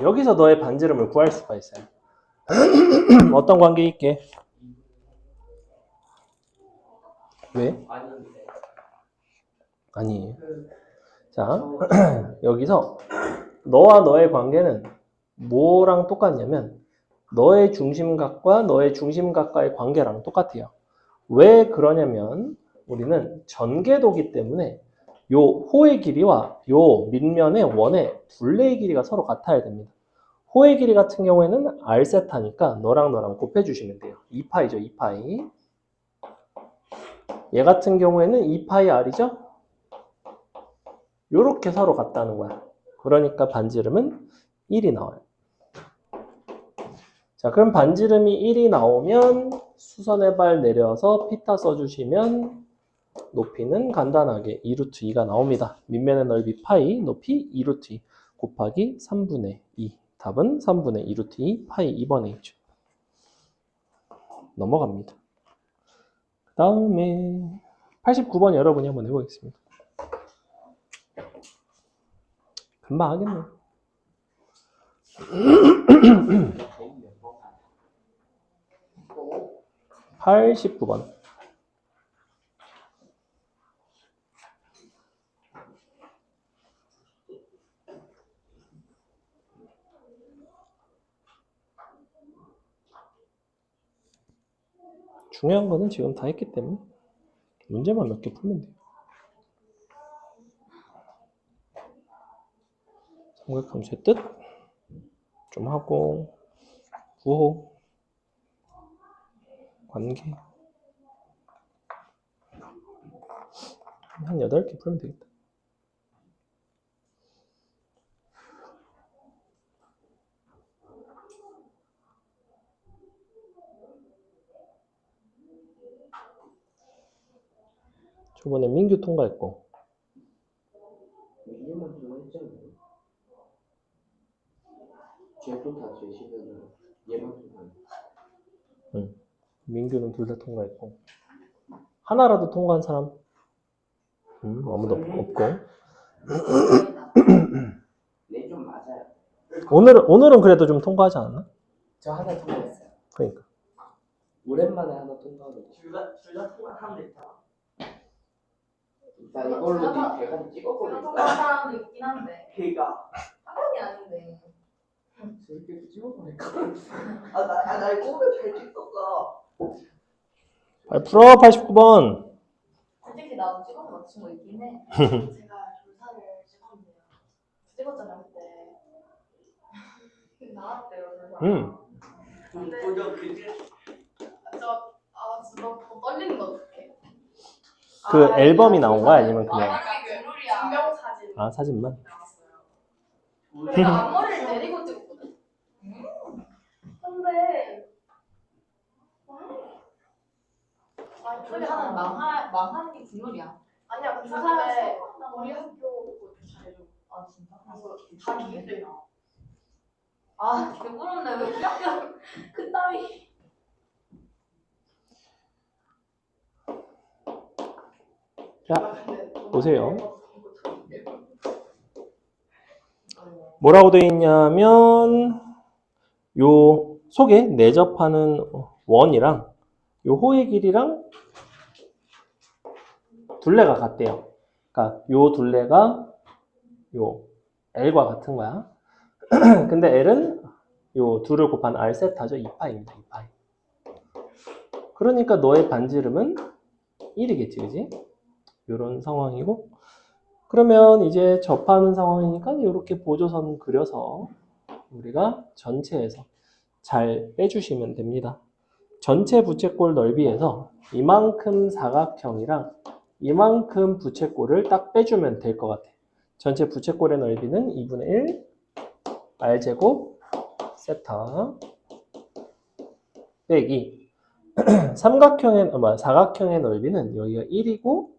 여기서 너의 반지름을 구할 수가 있어요. 어떤 관계 있게? 왜? 아닌데. 아니에요. 자, 여기서 너와 너의 관계는 뭐랑 똑같냐면 너의 중심각과 너의 중심각과의 관계랑 똑같아요. 왜 그러냐면 우리는 전개도기 때문에 요 호의 길이와 요 밑면의 원의 둘레의 길이가 서로 같아야 됩니다. 호의 길이 같은 경우에는 R세타니까 너랑 너랑 곱해주시면 돼요. 2파이죠, 2파이. 얘 같은 경우에는 2파이 R이죠? 요렇게 서로 같다는 거야. 그러니까 반지름은 1이 나와요. 자, 그럼 반지름이 1이 나오면 수선의 발 내려서 피타 써주시면 높이는 간단하게 2루트 2가 나옵니다. 밑면의 넓이 파이, 높이 2루트 2 곱하기 3분의 2. 답은 3분의 2루트 2 파이 2번에 있죠. 넘어갑니다. 그 다음에 89번 여러분이 한번 해보겠습니다. 금방 하겠네. 89번. 중요한 거는 지금 다 했기 때문에 문제만 몇 개 풀면 돼요. 삼각함수의 뜻 좀 하고 구호 관계 한 8개 풀면 되겠다. 저번에 민규 통과했고 얘만 통과했잖아요. 쟤도 다 제시면은 얘만 통과했어. 민규는 둘 다 통과했고 하나라도 통과한 사람 아무도 없고 네, 좀 맞아요. 오늘은 그래도 좀 통과하지 않았나? 저 하나 통과했어요. 그러니까 오랜만에 하나 통과하고 둘다 통화하면 됐잖아. 나 이걸로 네 대가리 찍어버릴까? 그런 사람도 있긴 한데 걔가. 학원이 아닌데. 저렇게 찍어버릴까? 나 이거 보면 잘 찍었어. 잘 풀어 89번. 솔직히 나도 찍어서 맞춘 거 있긴 해. 제가 조사를 찍었는데요. 찍었잖아요 그때. 나왔대요. 그래서. 보정 그지? 진짜 더 떨리는 거 어떡해. 그 앨범이 나온 거야 아니면 그냥? 만약에 증명 사진 아 사진만? 나왔어요. 내가 앞머리를 내리고 찍었거든. 근데 조사는 망하는 게 국룰이야. 아니야 조사에 조사에 우리 학교 그거 잘해줘. 아 진짜? 다 기획돼 나. 아 개부럽네. 왜 우리 학교 그따위. 자 보세요. 뭐라고 되어 있냐면 요 속에 내접하는 원이랑 요 호의 길이랑 둘레가 같대요. 그러니까 요 둘레가 요 L과 같은 거야. 근데 L은 요 둘을 곱한 R 세타죠. 2파입니다. 2파이. 그러니까 너의 반지름은 1이겠지, 그지? 요런 상황이고. 그러면 이제 접하는 상황이니까 이렇게 보조선 그려서 우리가 전체에서 잘 빼주시면 됩니다. 전체 부채꼴 넓이에서 이만큼 사각형이랑 이만큼 부채꼴을 딱 빼주면 될 것 같아. 전체 부채꼴의 넓이는 2분의 1 r제곱 세타 빼기 사각형의 넓이는 여기가 1이고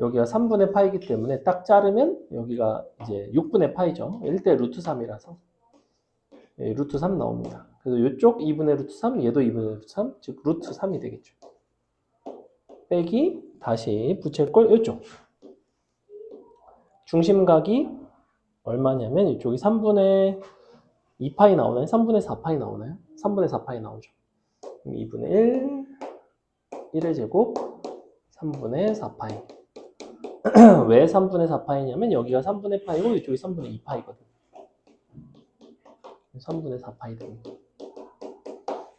여기가 3분의 파이기 때문에 딱 자르면 여기가 이제 6분의 파이죠. 1대 루트 3이라서 루트 3 나옵니다. 그래서 이쪽 2분의 루트 3, 얘도 2분의 루트 3, 즉 루트 3이 되겠죠. 빼기 다시 부채꼴 이쪽. 중심각이 얼마냐면 이쪽이 3분의 2파이 나오나요? 3분의 4파이 나오나요? 3분의 4파이 나오죠. 2분의 1, 1의 제곱, 3분의 4파이. 왜 3분의 4파이냐면 여기가 3분의 파이고 이쪽이 3분의 2파이거든. 3분의 4파이 됩니다.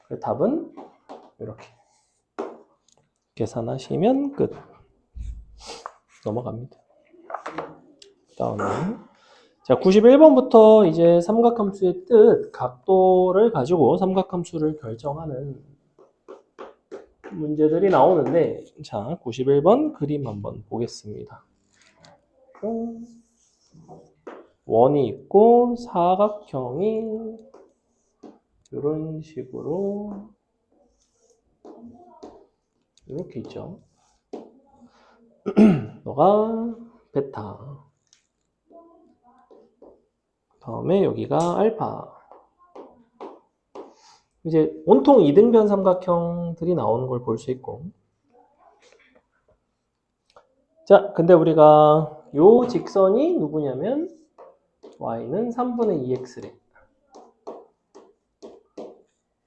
그래서 답은 이렇게 계산하시면 끝. 넘어갑니다. 다음에 자 91번부터 이제 삼각함수의 뜻, 각도를 가지고 삼각함수를 결정하는 문제들이 나오는데 자 91번 그림 한번 보겠습니다. 원이 있고 사각형이 이런 식으로 이렇게 있죠. 너가 베타, 다음에 여기가 알파. 이제 온통 이등변 삼각형들이 나오는 걸 볼 수 있고. 자, 근데 우리가 요 직선이 누구냐면 y는 3분의 2x래.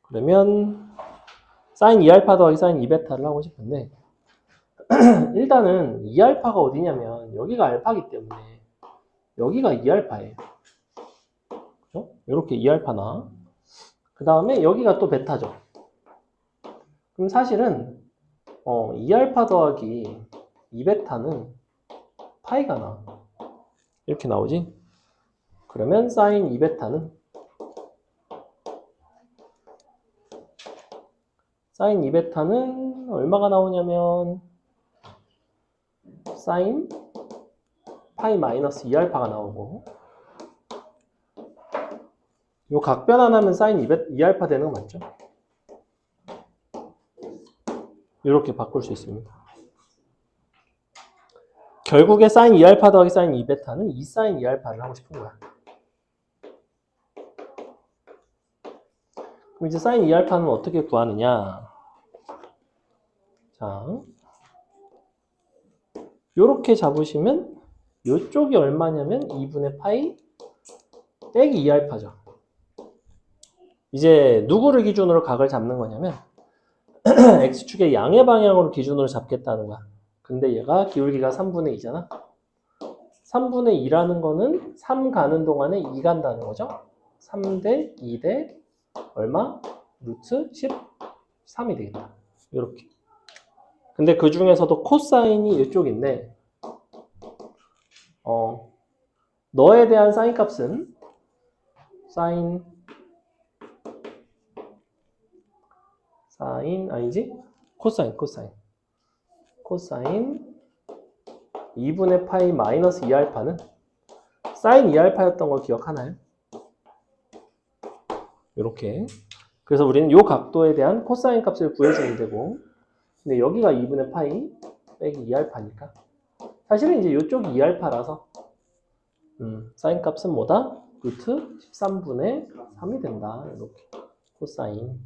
그러면 sin 2알파 더하기 sin 2베타를 하고 싶은데 일단은 2알파가 어디냐면 여기가 알파이기 때문에 여기가 2알파예요. 그죠? 이렇게 2알파나 그 다음에 여기가 또 베타죠. 그럼 사실은 2알파 더하기 2베타는 파이가 나. 이렇게 나오지? 그러면 sin 2베타는 sin 2베타는 얼마가 나오냐면 sin 파이 마이너스 2알파가 나오고 요 각변 하나면 sin 2알파 되는 거 맞죠? 이렇게 바꿀 수 있습니다. 결국에 sin 2알파 더하기 sin 2베타는 2 sin 2알파를 하고 싶은 거야. 그럼 이제 sin 2알파는 어떻게 구하느냐? 자, 요렇게 잡으시면 요쪽이 얼마냐면 2분의 파이 빼기 2알파죠. 이제 누구를 기준으로 각을 잡는 거냐면 x축의 양의 방향으로 기준으로 잡겠다는 거야. 근데 얘가 기울기가 3분의 2잖아. 3분의 2라는 거는 3 가는 동안에 2 간다는 거죠. 3대 2대 얼마? 루트 13이 되겠다. 이렇게. 근데 그 중에서도 코사인이 이쪽인데 너에 대한 사인 값은 사인 아니지? 코사인 2분의 파이 마이너스 2알파는 사인 2알파였던 걸 기억하나요? 이렇게. 그래서 우리는 이 각도에 대한 코사인 값을 구해주면 되고, 근데 여기가 2분의 파이 빼기 2알파니까 사실은 이제 이쪽이 2알파라서 사인 값은 뭐다? 루트 13분의 3이 된다. 이렇게 코사인.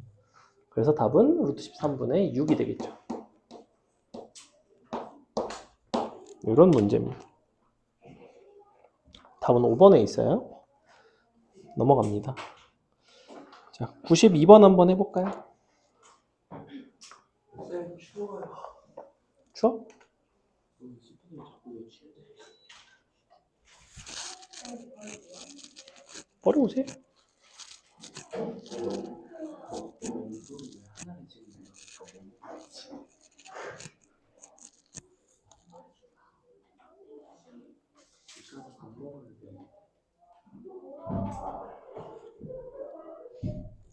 그래서 답은 루트 13분의 6이 되겠죠. 이런 문제입니다. 답은 5번에 있어요. 넘어갑니다. 자, 92번 한번 해볼까요? 쌤 추워요. 추워? 어려우세요?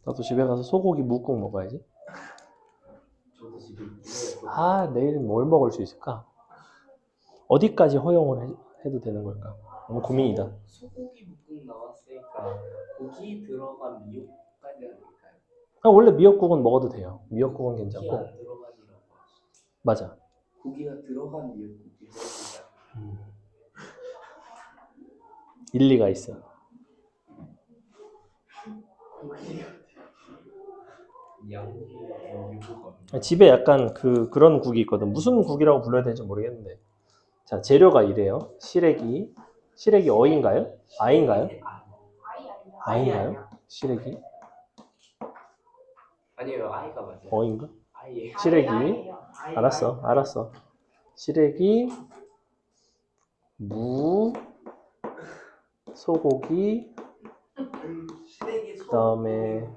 나도 집에 가서 소고기 묵국 먹어야지. 저도 지금 아, 내일 뭘 먹을 수 있을까? 어디까지 허용을 해도 되는 걸까? 너무 고민이다. 소고기 묵국 나왔으니까 고기 들어간 미역까지 아닐까요? 원래 미역국은 먹어도 돼요. 미역국은 고기 괜찮고. 안 들어간이라고 하시죠. 맞아. 고기가 들어간 미역국이 해주자. 일리가 있어. 양육국 집에 약간 그런 국이 있거든. 무슨 국이라고 불러야 될지 모르겠는데. 자, 재료가 이래요. 시래기 어인가요? 아인가요? 아인가요? 시래기 아니에요, 아이가 맞아요. 어인가? 아이예요. 시래기. 아니에요. 알았어. 시래기, 무, 소고기, 시래기 소. 그다음에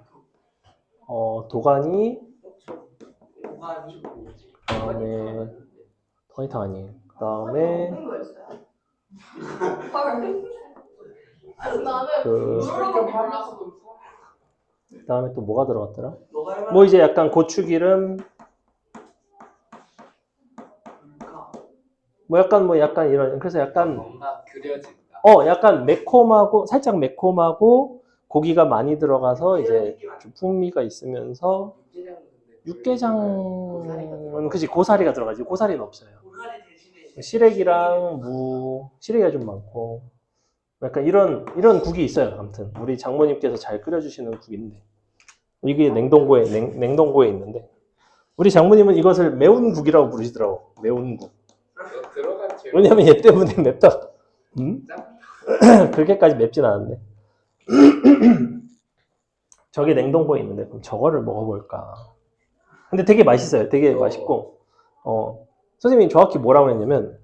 도가니, 도가니. 그다음에 도가니탕 아니에요. 그다음에 먹는 거였어요. 헐. 아니, 나는 그 모르고 몰랐어. 그다음에 또 뭐가 들어갔더라? 너가 해봐. 뭐 이제 약간 고추기름, 뭐 약간 이런. 그래서 약간 뭔가 그려진다. 약간 살짝 매콤하고 고기가 많이 들어가서 이제 좀 풍미가 있으면서 육개장은 그지 고사리가 들어가지. 고사리는 없어요. 고사리 대신에 시래기랑 시래기가 좀 많고 약간 이런 국이 있어요. 아무튼 우리 장모님께서 잘 끓여주시는 국인데 이게 냉동고에 있는데 우리 장모님은 이것을 매운 국이라고 부르시더라고. 매운 국. 들어간 재료. 왜냐면 얘 때문에 맵다. 그렇게까지 맵진 않은데. 저게 냉동고에 있는데 그럼 저거를 먹어볼까. 근데 되게 맛있어요. 되게 맛있고 선생님이 정확히 뭐라고 했냐면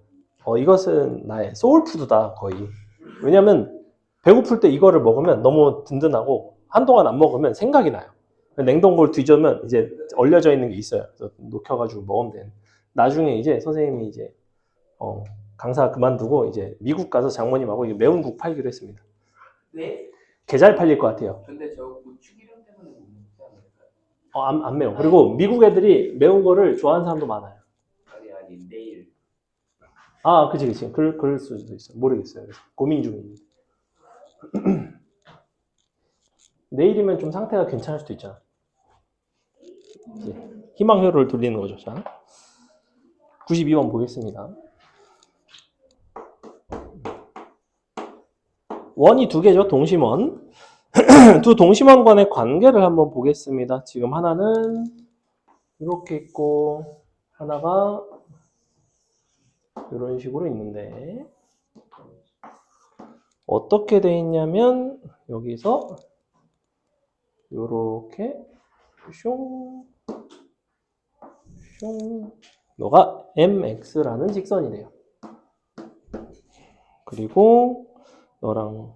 이것은 나의 소울푸드다 거의. 왜냐면 배고플 때 이거를 먹으면 너무 든든하고 한동안 안 먹으면 생각이 나요. 냉동고를 뒤져면 이제 얼려져 있는 게 있어요. 그래서 녹여가지고 먹으면 되는. 나중에 이제 선생님이 이제 강사 그만두고 이제 미국 가서 장모님하고 이게 매운 국 팔기로 했습니다. 네? 개 잘 팔릴 것 같아요. 근데 저 고추기름 때문에 못 먹지 않을까요? 안 매워. 그리고 미국 애들이 매운 거를 좋아하는 사람도 많아요. 아니 내일. 그치. 그럴 수도 있어요. 모르겠어요. 그래서 고민 중입니다. 내일이면 좀 상태가 괜찮을 수도 있잖아. 이제 희망회로를 돌리는 거죠. 자, 92번 보겠습니다. 원이 두 개죠. 동심원. 두 동심원 간의 관계를 한번 보겠습니다. 지금 하나는 이렇게 있고 하나가 이런 식으로 있는데 어떻게 돼 있냐면 여기서 이렇게 슝 너가 mx라는 직선이래요. 그리고 너랑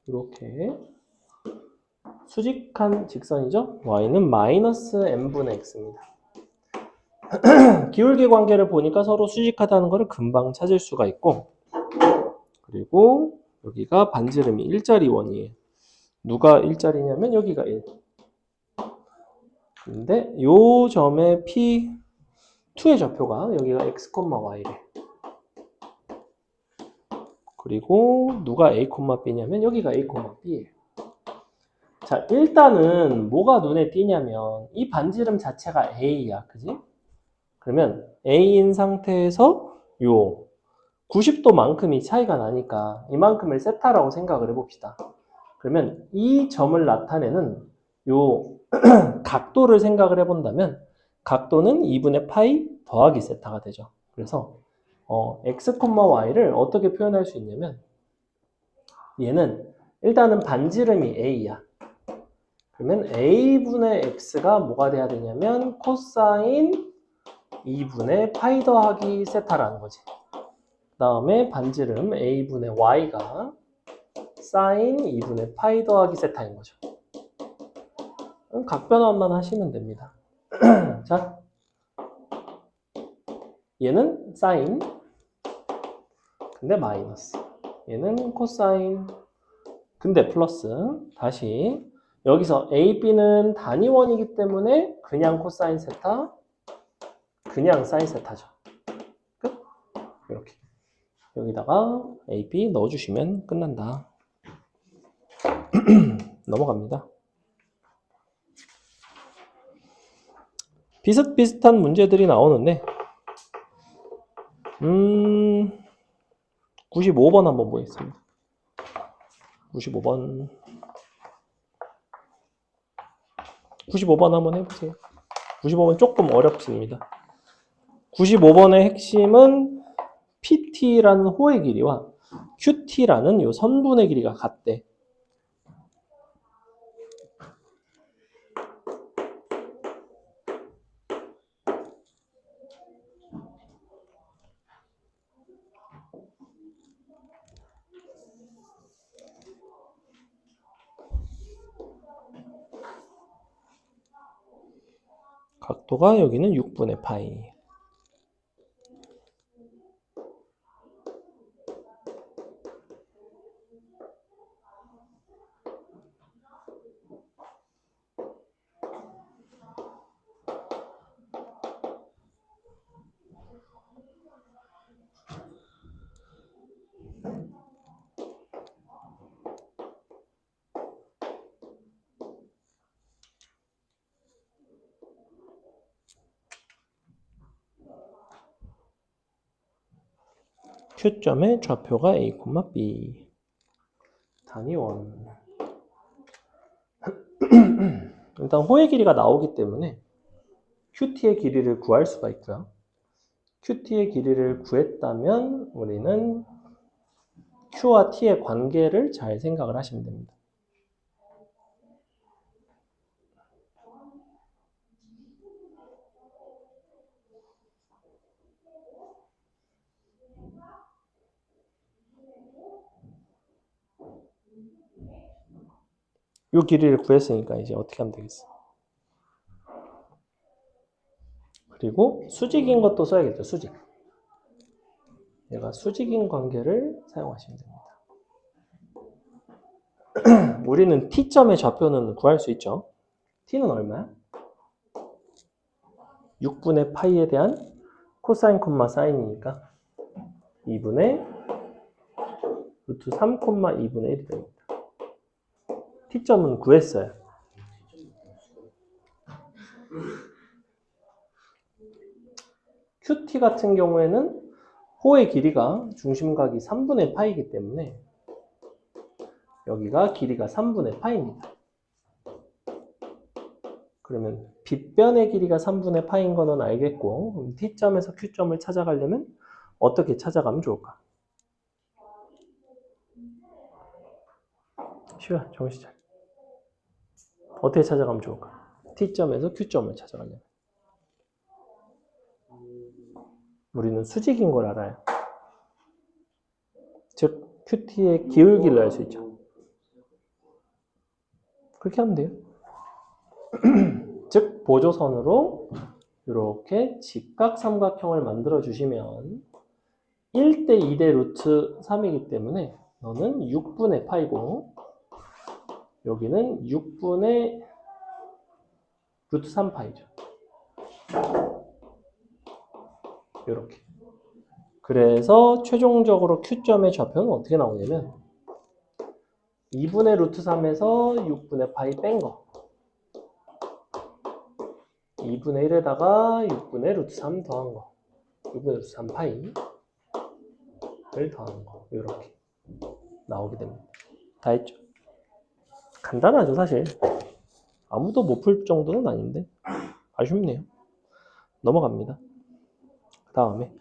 이렇게 수직한 직선이죠. y는 마이너스 m분의 x입니다. 기울기 관계를 보니까 서로 수직하다는 것을 금방 찾을 수가 있고, 그리고 여기가 반지름이 일자리 원이에요. 누가 일자리냐면 여기가 1. 근데 요 점의 P2의 좌표가 여기가 x, y래. 그리고 누가 a, b냐면 여기가 a, b예요. 자, 일단은 뭐가 눈에 띄냐면 이 반지름 자체가 a야, 그지? 그러면 a인 상태에서 요 90도만큼이 차이가 나니까 이만큼을 세타라고 생각을 해봅시다. 그러면 이 점을 나타내는 요 각도를 생각을 해본다면 각도는 2분의 파이 더하기 세타가 되죠. 그래서 x, y를 어떻게 표현할 수 있냐면 얘는 일단은 반지름이 a야. 그러면 a분의 x가 뭐가 돼야 되냐면 코사인 2분의 파이 더하기 세타라는 거지. 그 다음에 반지름 a분의 y가 사인 2분의 파이 더하기 세타인 거죠. 각변환만 하시면 됩니다. 자, 얘는 사인, 근데 마이너스. 얘는 코사인, 근데 플러스. 다시 여기서 a, b는 단위원이기 때문에 그냥 코사인 세타, 그냥 사인 세타죠. 끝. 이렇게 여기다가 a, b 넣어주시면 끝난다. 넘어갑니다. 비슷비슷한 문제들이 나오는데 95번 한번 보겠습니다. 95번 한번 해보세요. 95번 조금 어렵습니다. 95번의 핵심은 PT라는 호의 길이와 QT라는 요 선분의 길이가 같대. 각도가 여기는 6분의 파이. Q점의 좌표가 A, B. 단위원. 일단 호의 길이가 나오기 때문에 QT의 길이를 구할 수가 있고요. QT의 길이를 구했다면 우리는 Q와 T의 관계를 잘 생각을 하시면 됩니다. 이 길이를 구했으니까 이제 어떻게 하면 되겠어? 그리고 수직인 것도 써야겠죠. 수직. 얘가 수직인 관계를 사용하시면 됩니다. 우리는 T점의 좌표는 구할 수 있죠. T는 얼마야? 6분의 파이에 대한 코사인 콤마 사인이니까 2분의 루트 3 콤마 2분의 1이 됩니다. T점은 구했어요. QT 같은 경우에는 호의 길이가 중심각이 3분의 파이이기 때문에 여기가 길이가 3분의 파이입니다. 그러면 빗변의 길이가 3분의 파인 거는 알겠고 T점에서 Q점을 찾아가려면 어떻게 찾아가면 좋을까? 쉬워, 정신 차려. 어떻게 찾아가면 좋을까? T점에서 Q점을 찾아가려면 우리는 수직인 걸 알아요. 즉 QT의 기울기를 알 수 있죠. 그렇게 하면 돼요. 즉 보조선으로 이렇게 직각삼각형을 만들어 주시면 1대 2대 루트 3이기 때문에 너는 6분의 파이고 여기는 6분의 루트 3파이죠. 이렇게. 그래서 최종적으로 Q점의 좌표는 어떻게 나오냐면 2분의 루트 3에서 6분의 파이 뺀 거. 2분의 1에다가 6분의 루트 3 더한 거. 6분의 루트 3 파이를 더하는 거. 이렇게 나오게 됩니다. 다 했죠? 간단하죠, 사실. 아무도 못 풀 정도는 아닌데 아쉽네요. 넘어갑니다. 그 다음에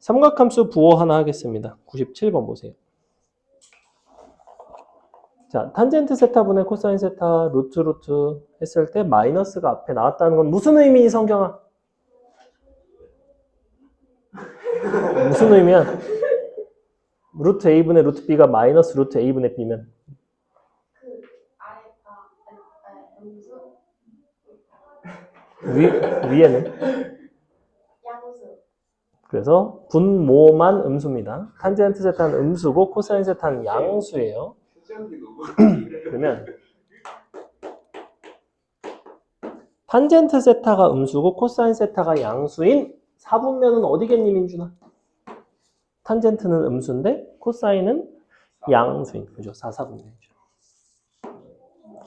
삼각함수 부호 하나 하겠습니다. 97번 보세요. 자, 탄젠트 세타분의 코사인 세타 루트 했을 때 마이너스가 앞에 나왔다는 건 무슨 의미, 성경아? 무슨 의미야? 루트 a분의 루트 b가 마이너스 루트 a분의 b면 그 아래가 음수 위에는 양수. 그래서 분모만 음수입니다. 탄젠트 세타는 음수고 코사인 세타는 양수예요. 그러면 탄젠트 세타가 음수고 코사인 세타가 양수인 4분면은 어디겠니, 민준아? 탄젠트는 음수인데 코사인은 양수인, 그죠? 4, 4분면이죠.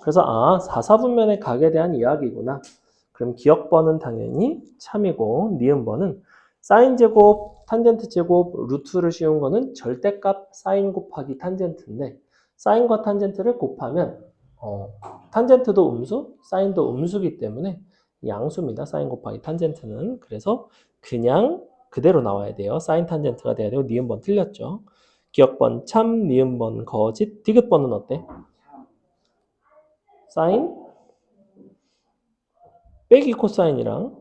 그래서 4, 4분면의 각에 대한 이야기구나. 그럼 기억번은 당연히 참이고 니은번은 사인 제곱, 탄젠트 제곱, 루트를 씌운 거는 절대값 사인 곱하기 탄젠트인데 사인과 탄젠트를 곱하면 탄젠트도 음수, 사인도 음수기 때문에 양수입니다. 사인 곱하기 탄젠트는. 그래서 그냥 그대로 나와야 돼요. 사인 탄젠트가 돼야 되고 니은번 틀렸죠. 기억번 참, 니은번 거짓, 디귿번은 어때? 사인 빼기 코사인이랑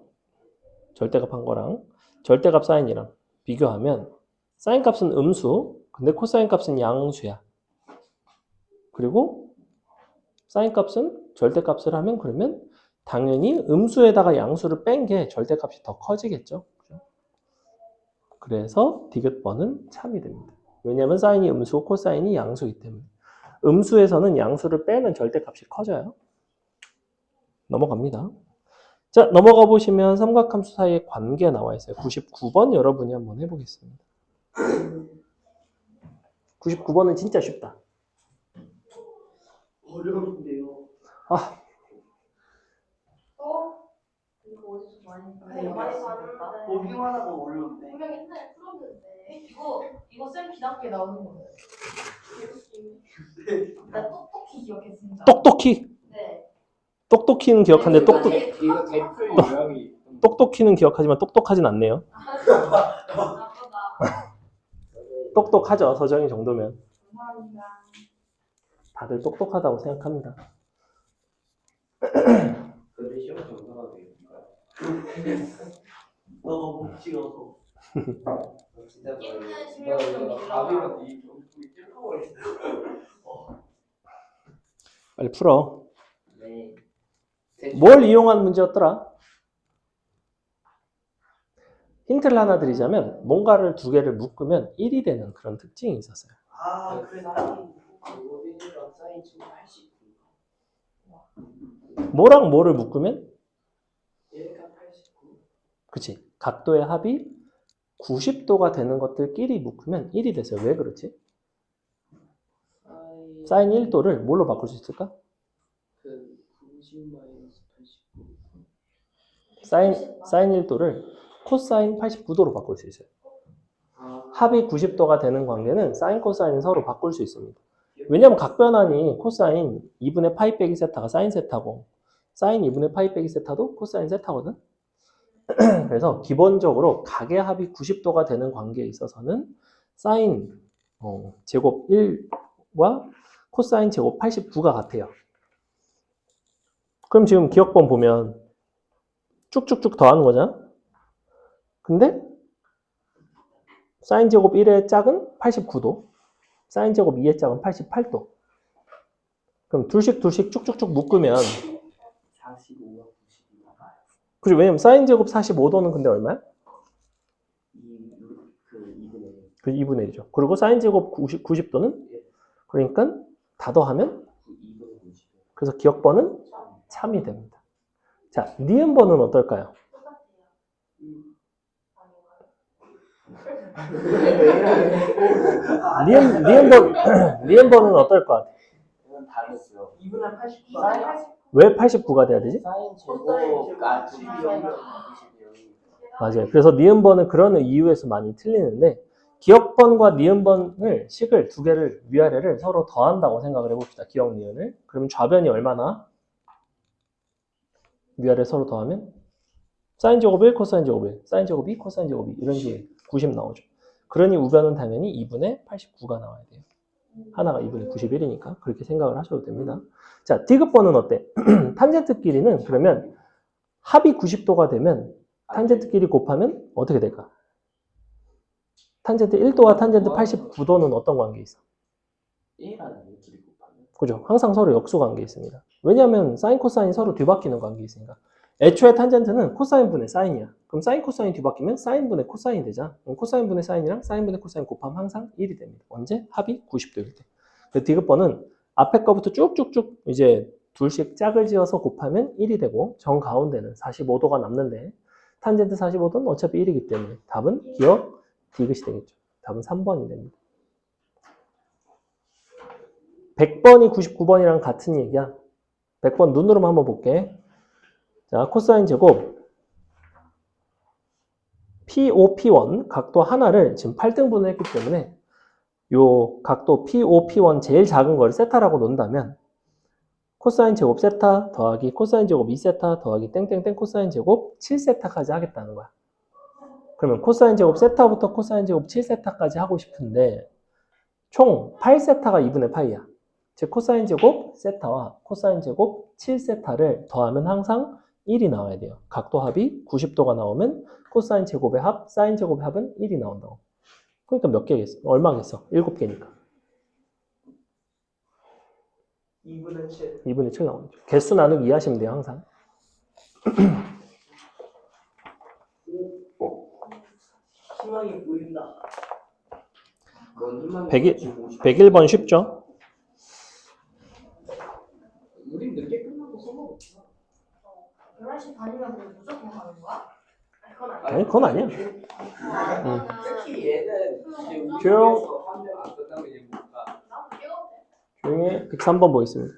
절대값 한 거랑 절대값 사인이랑 비교하면 사인 값은 음수, 근데 코사인 값은 양수야. 그리고 사인 값은 절대값을 하면 그러면 당연히 음수에다가 양수를 뺀 게 절대값이 더 커지겠죠. 그래서 디귿번은 참이 됩니다. 왜냐하면 사인이 음수고 코사인이 양수이기 때문에. 음수에서는 양수를 빼면 절대값이 커져요. 넘어갑니다. 자, 넘어가 보시면 삼각함수 사이의 관계 나와 있어요. 99번 여러분이 한번 해보겠습니다. 99번은 진짜 쉽다. 어려운데요. 이거 어디서 많이 네, 많이 봤는데. 보기만 하고 어려운데. 분명 옛날에 풀었는데. 이거 쌤 비단계 나오는 거예요. 나 똑똑히 기억해 진짜. 똑똑히. 네. 똑똑히는 기억하는데 이거 대표 유형이 똑똑히는 기억하지만 똑똑하진 않네요. 나보다. 똑똑하죠. 서정이 정도면. 감사합니다. 다들 똑똑하다고 생각합니다. 근데 시험 정도가 되니까 너무 묵직어서. 진짜 있는 실력이 좀 길어. 답이면 이 경품이 찔러버린다. 빨리 풀어. 네. 뭘 이용한 문제였더라? 힌트를 하나 드리자면 뭔가를 두 개를 묶으면 1이 되는 그런 특징이 있었어요. 그래 사인. 로빈이랑 사인 지금 89. 뭐랑 뭐를 묶으면? 1가 89. 그치. 각도의 합이 90도가 되는 것들끼리 묶으면 1이 됐어요. 왜 그렇지? 사인 1도를 뭘로 바꿀 수 있을까? 그 90 마이너스 89. 사인 1도를 코사인 89도로 바꿀 수 있어요. 합이 90도가 되는 관계는 사인 코사인을 서로 바꿀 수 있습니다. 왜냐하면 각변환이 코사인 2분의 파이 빼기 세타가 사인 세타고 사인 2분의 파이 빼기 세타도 코사인 세타거든. 그래서 기본적으로 각의 합이 90도가 되는 관계에 있어서는 사인 제곱 1과 코사인 제곱 89가 같아요. 그럼 지금 기억번 보면 쭉쭉쭉 더하는 거잖아. 근데 사인 제곱 1의 짝은 89도, 사인 제곱 2의 짝은 88도. 그럼 둘씩 쭉쭉쭉 묶으면 45와 90이 나와요. 그죠? 왜냐면 사인 제곱 45도는 근데 얼마야? 그 2분의 1. 그 2분의 1이죠. 그리고 사인 제곱 90도는 그러니까 다 더하면 2분의 90. 그래서 기억번은 참이 됩니다. 자, 니은번은 어떨까요? 니은번은 어떨 것 같아? 이건 다르죠. 2분의 89. 왜 89가 돼야 되지? 사인 제곱가 90이요. 맞아요. 그래서 니은번은 그런 이유에서 많이 틀리는데 기억번과 니은번을 식을 두 개를 위아래를 서로 더한다고 생각을 해봅시다. 기억 니은을. 그러면 좌변이 얼마나? 위아래 서로 더하면 사인 제곱 1, 코사인 제곱 1, 사인 제곱 2, 코사인 제곱 2 이런 식의 90 나오죠. 그러니 우변은 당연히 2분의 89가 나와야 돼요. 하나가 2분의 91이니까 그렇게 생각을 하셔도 됩니다. 자, 디귿번은 어때? 탄젠트 길이는 그러면 합이 90도가 되면 탄젠트 길이 곱하면 어떻게 될까? 탄젠트 1도와 탄젠트 89도는 어떤 관계 있어? 1하는 길이 곱하면 그죠? 항상 서로 역수 관계 있습니다. 왜냐하면 사인 코사인이 서로 뒤바뀌는 관계 있으니까. 애초에 탄젠트는 코사인 분의 사인이야. 그럼 사인 코사인 뒤바뀌면 사인 분의 코사인이 되잖아. 그럼 코사인 분의 사인이랑 사인 분의 코사인 곱하면 항상 1이 됩니다. 언제? 합이 90도일 때. 그 디귿번은 앞에 거부터 쭉쭉쭉 이제 둘씩 짝을 지어서 곱하면 1이 되고 정 가운데는 45도가 남는데 탄젠트 45도는 어차피 1이기 때문에 답은 기억 디귿이 되겠죠. 답은 3번이 됩니다. 100번이 99번이랑 같은 얘기야. 100번 눈으로만 한번 볼게. 자, 코사인 제곱 P5, P1 각도 하나를 지금 8등분을 했기 때문에 요 각도 P5, P1 제일 작은 걸 세타라고 놓는다면 코사인 제곱 세타 더하기 코사인 제곱 2세타 더하기 땡땡땡 코사인 제곱 7세타까지 하겠다는 거야. 그러면 코사인 제곱 세타부터 코사인 제곱 7세타까지 하고 싶은데 총 8세타가 2분의 파이야. 즉 코사인 제곱 세타와 코사인 제곱 7세타를 더하면 항상 1이 나와야 돼요. 각도 합이 90도가 나오면 코사인 제곱의 합, 사인 제곱의 합은 1이 나온다고. 그러니까 몇 개겠어? 얼마겠어? 7개니까. 2분의 7. 2분의 7 나오죠. 개수 나누기 2 하시면 돼요, 항상. 희망이 보인다. 101번 쉽죠? 우린 늦게 끝나고 써먹었구나. 11시 반이면 그럼 무조건 가는 거야? 아니, 그건 아니야. 특히 얘는 이제 조용. 우리에서 한명 안 끝나면 이제 못 가. 나도 깨웠대. 조용히 103번 보겠습니다.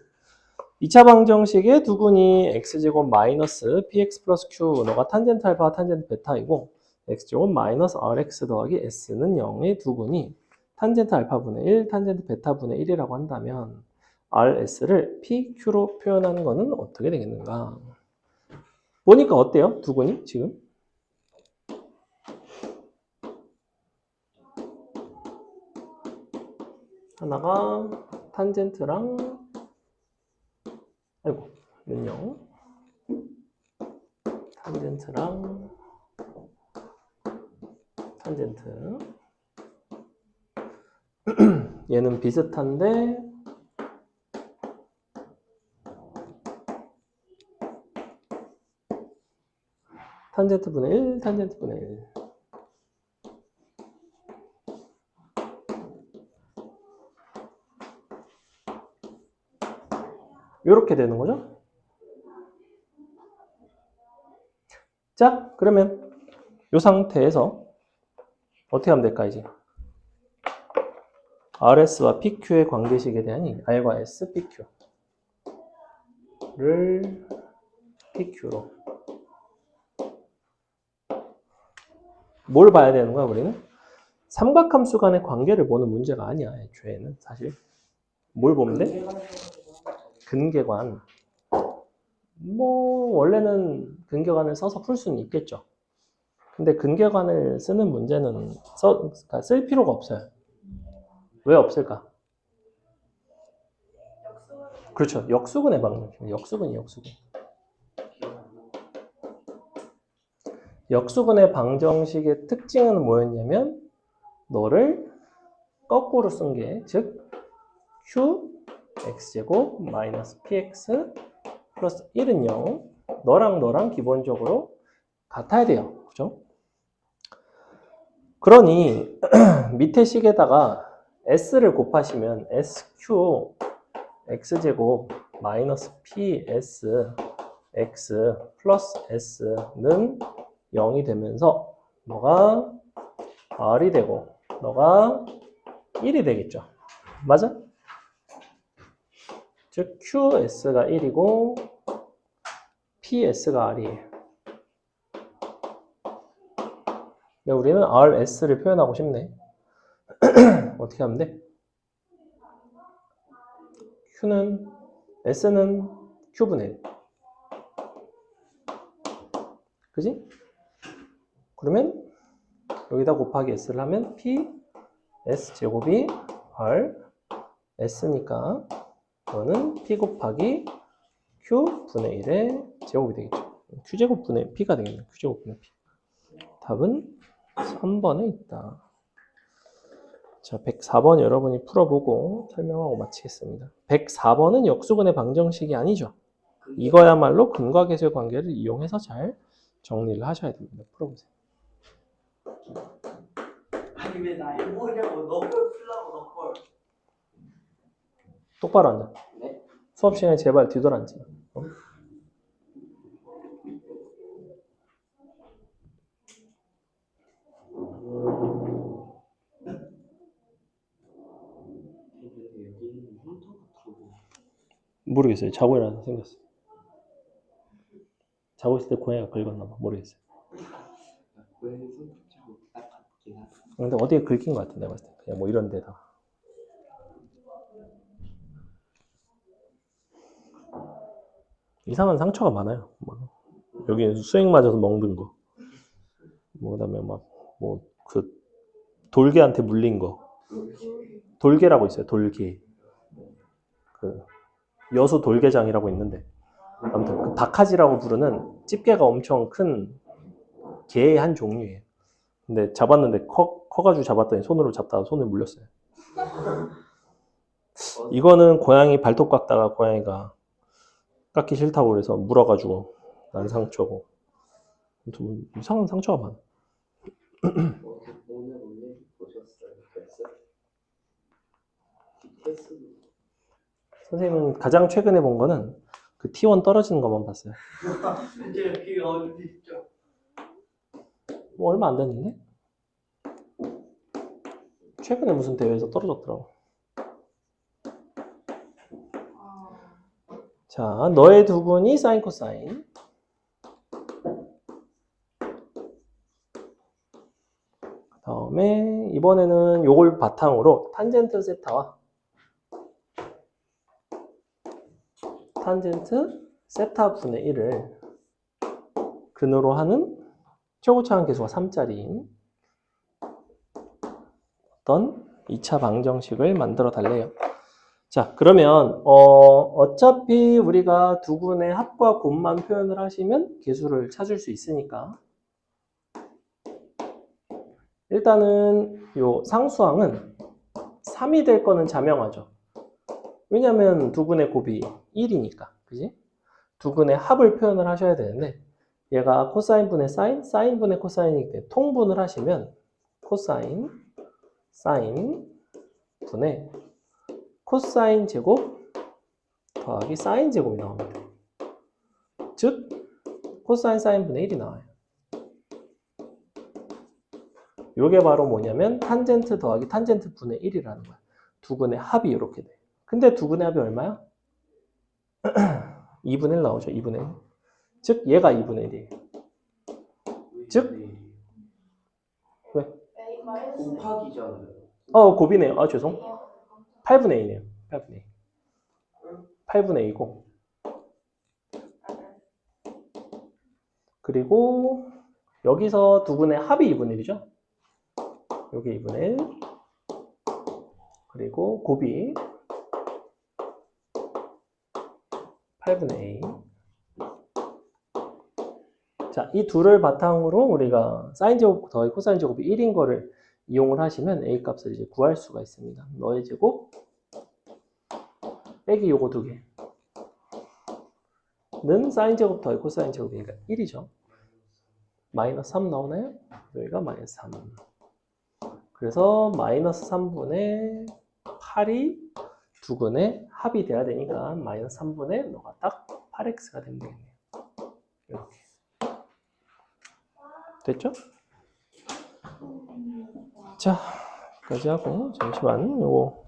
2차 방정식의 두근이 x제곱 마이너스 px 플러스 q 은어가 탄젠트 알파와 탄젠트 베타이고 x제곱 마이너스 rx 더하기 s는 0의 두근이 탄젠트 알파분의 1, 탄젠트 베타분의 1이라고 한다면 rs를 pq로 표현하는 것은 어떻게 되겠는가? 보니까 어때요? 두근이 지금? 하나가 탄젠트랑 아이고 윤영 탄젠트랑 탄젠트 얘는 비슷한데 탄젠트 분의 1 탄젠트 분의 1 이렇게 되는 거죠. 자, 그러면 이 상태에서 어떻게 하면 될까 이제? RS와 PQ의 관계식에 대한 R과 S, PQ를 PQ로 뭘 봐야 되는 거야 우리는? 삼각함수 간의 관계를 보는 문제가 아니야 애초에는 사실. 뭘 보면 돼? 근계관. 뭐 원래는 근계관을 써서 풀 수는 있겠죠. 근데 근계관을 쓰는 문제는 그러니까 쓸 필요가 없어요. 왜 없을까? 그렇죠. 역수근의 방정식. 역수근이 역수근. 역수근의 방정식의 특징은 뭐였냐면 너를 거꾸로 쓴 게, 즉 q x제곱 마이너스 px 플러스 1은 0. 너랑 기본적으로 같아야 돼요. 그죠? 그러니 밑에 식에다가 s를 곱하시면 sq x제곱 마이너스 ps x 플러스 s는 0이 되면서 너가 r이 되고 너가 1이 되겠죠. 맞아? 즉 qs가 1이고 ps가 r이에요. 근데 우리는 rs를 표현하고 싶네. 어떻게 하면 돼? s는 q분의 1. 그지? 그러면 여기다 곱하기 s를 하면 p s 제곱이 r s니까 이거는 p 곱하기 q 분의 1의 제곱이 되겠죠. q 제곱 분의 p가 되겠네. q 제곱 분의 p. 답은 3번에 있다. 자, 104번 여러분이 풀어보고 설명하고 마치겠습니다. 104번은 역수분의 방정식이 아니죠. 이거야말로 근과 계수의 관계를 이용해서 잘 정리를 하셔야 됩니다. 풀어보세요. 아니 왜 나이 모르냐고 너걸 풀라고 너걸. 똑바로 앉아. 네? 수업 시간에 제발 뒤돌아 앉지 마. 어? 여기는 흉터 같고. 모르겠어요. 자고 일어나서 생겼어. 자고 있을 때 고양이가 긁었나 봐. 모르겠어요. 왜 손톱자국 딱 같긴 하다. 근데 어디에 긁힌 것 같아. 내가 봤을 때. 그냥 뭐 이런 데다가. 이상한 상처가 많아요. 여기 수액 맞아서 멍든 거. 뭐 그다음에 뭐 그 돌개한테 물린 거. 돌개라고 있어요. 돌개. 그 여수 돌개장이라고 있는데 아무튼 그 박하지라고 부르는 집게가 엄청 큰 개의 한 종류예요. 근데 잡았는데 커가지고 잡았더니 손으로 잡다가 손에 물렸어요. 이거는 고양이 발톱 깎다가 고양이가 깎기 싫다고 그래서 물어가지고 난 상처고. 좀 이상한 상처가 많아. 오늘 보셨어요? 그래서 BTS 선생님은 가장 최근에 본 거는 그 T1 떨어지는 것만 봤어요. 이제 그게 어디 있죠? 뭐 얼마 안 됐는데? 최근에 무슨 대회에서 떨어졌더라고. 자, 너의 두분이 사인 코사인. 다음에 이번에는 요걸 바탕으로 탄젠트 세타와 탄젠트 세타 분의 1을 근으로 하는 최고차항 계수가 3짜리인 어떤 2차 방정식을 만들어 달래요. 자, 그러면 어차피 우리가 두분의 합과 곱만 표현을 하시면 계수를 찾을 수 있으니까 일단은 요 상수항은 3이 될 거는 자명하죠. 왜냐면 두분의 곱이 1이니까. 그지? 두분의 합을 표현을 하셔야 되는데 얘가 코사인 분의 사인, 사인 분의 코사인이기 때문에 통분을 하시면 코사인, 사인 분의 코사인 제곱 더하기 사인 제곱이 나옵니다. 즉 코사인 사인 분의 1이 나와요. 이게 바로 뭐냐면 탄젠트 더하기 탄젠트 분의 1이라는 거야. 두근의 합이 이렇게 돼. 근데 두근의 합이 얼마야? 2분의 1 나오죠. 2분의 1. 즉 얘가 2분의 1이에요. 즉 왜? A 마이너스 곱하기잖아요. 곱이네요. 아 죄송. 8분의 2네요. 8분의 2. 8분의 2고 그리고 여기서 두근의 합이 2분의 1이죠. 여기 2분의 1 그리고 곱이 8분의 2. 자, 이 둘을 바탕으로 우리가 사인 제곱 더하기 코사인 제곱이 1인 거를 이용을 하시면 A 값을 이제 구할 수가 있습니다. 너의 제곱 빼기 요거 두 개는 사인 제곱 더하기 코사인 제곱이니까 1이죠. 마이너스 3 나오나요? 여기가 마이너스 3. 그래서 마이너스 3분의 8이 두근의 합이 돼야 되니까 마이너스 3분의 너가 딱 8x가 되면 되겠네요. 이렇게. 됐죠? 자, 여기까지 하고 잠시만 요거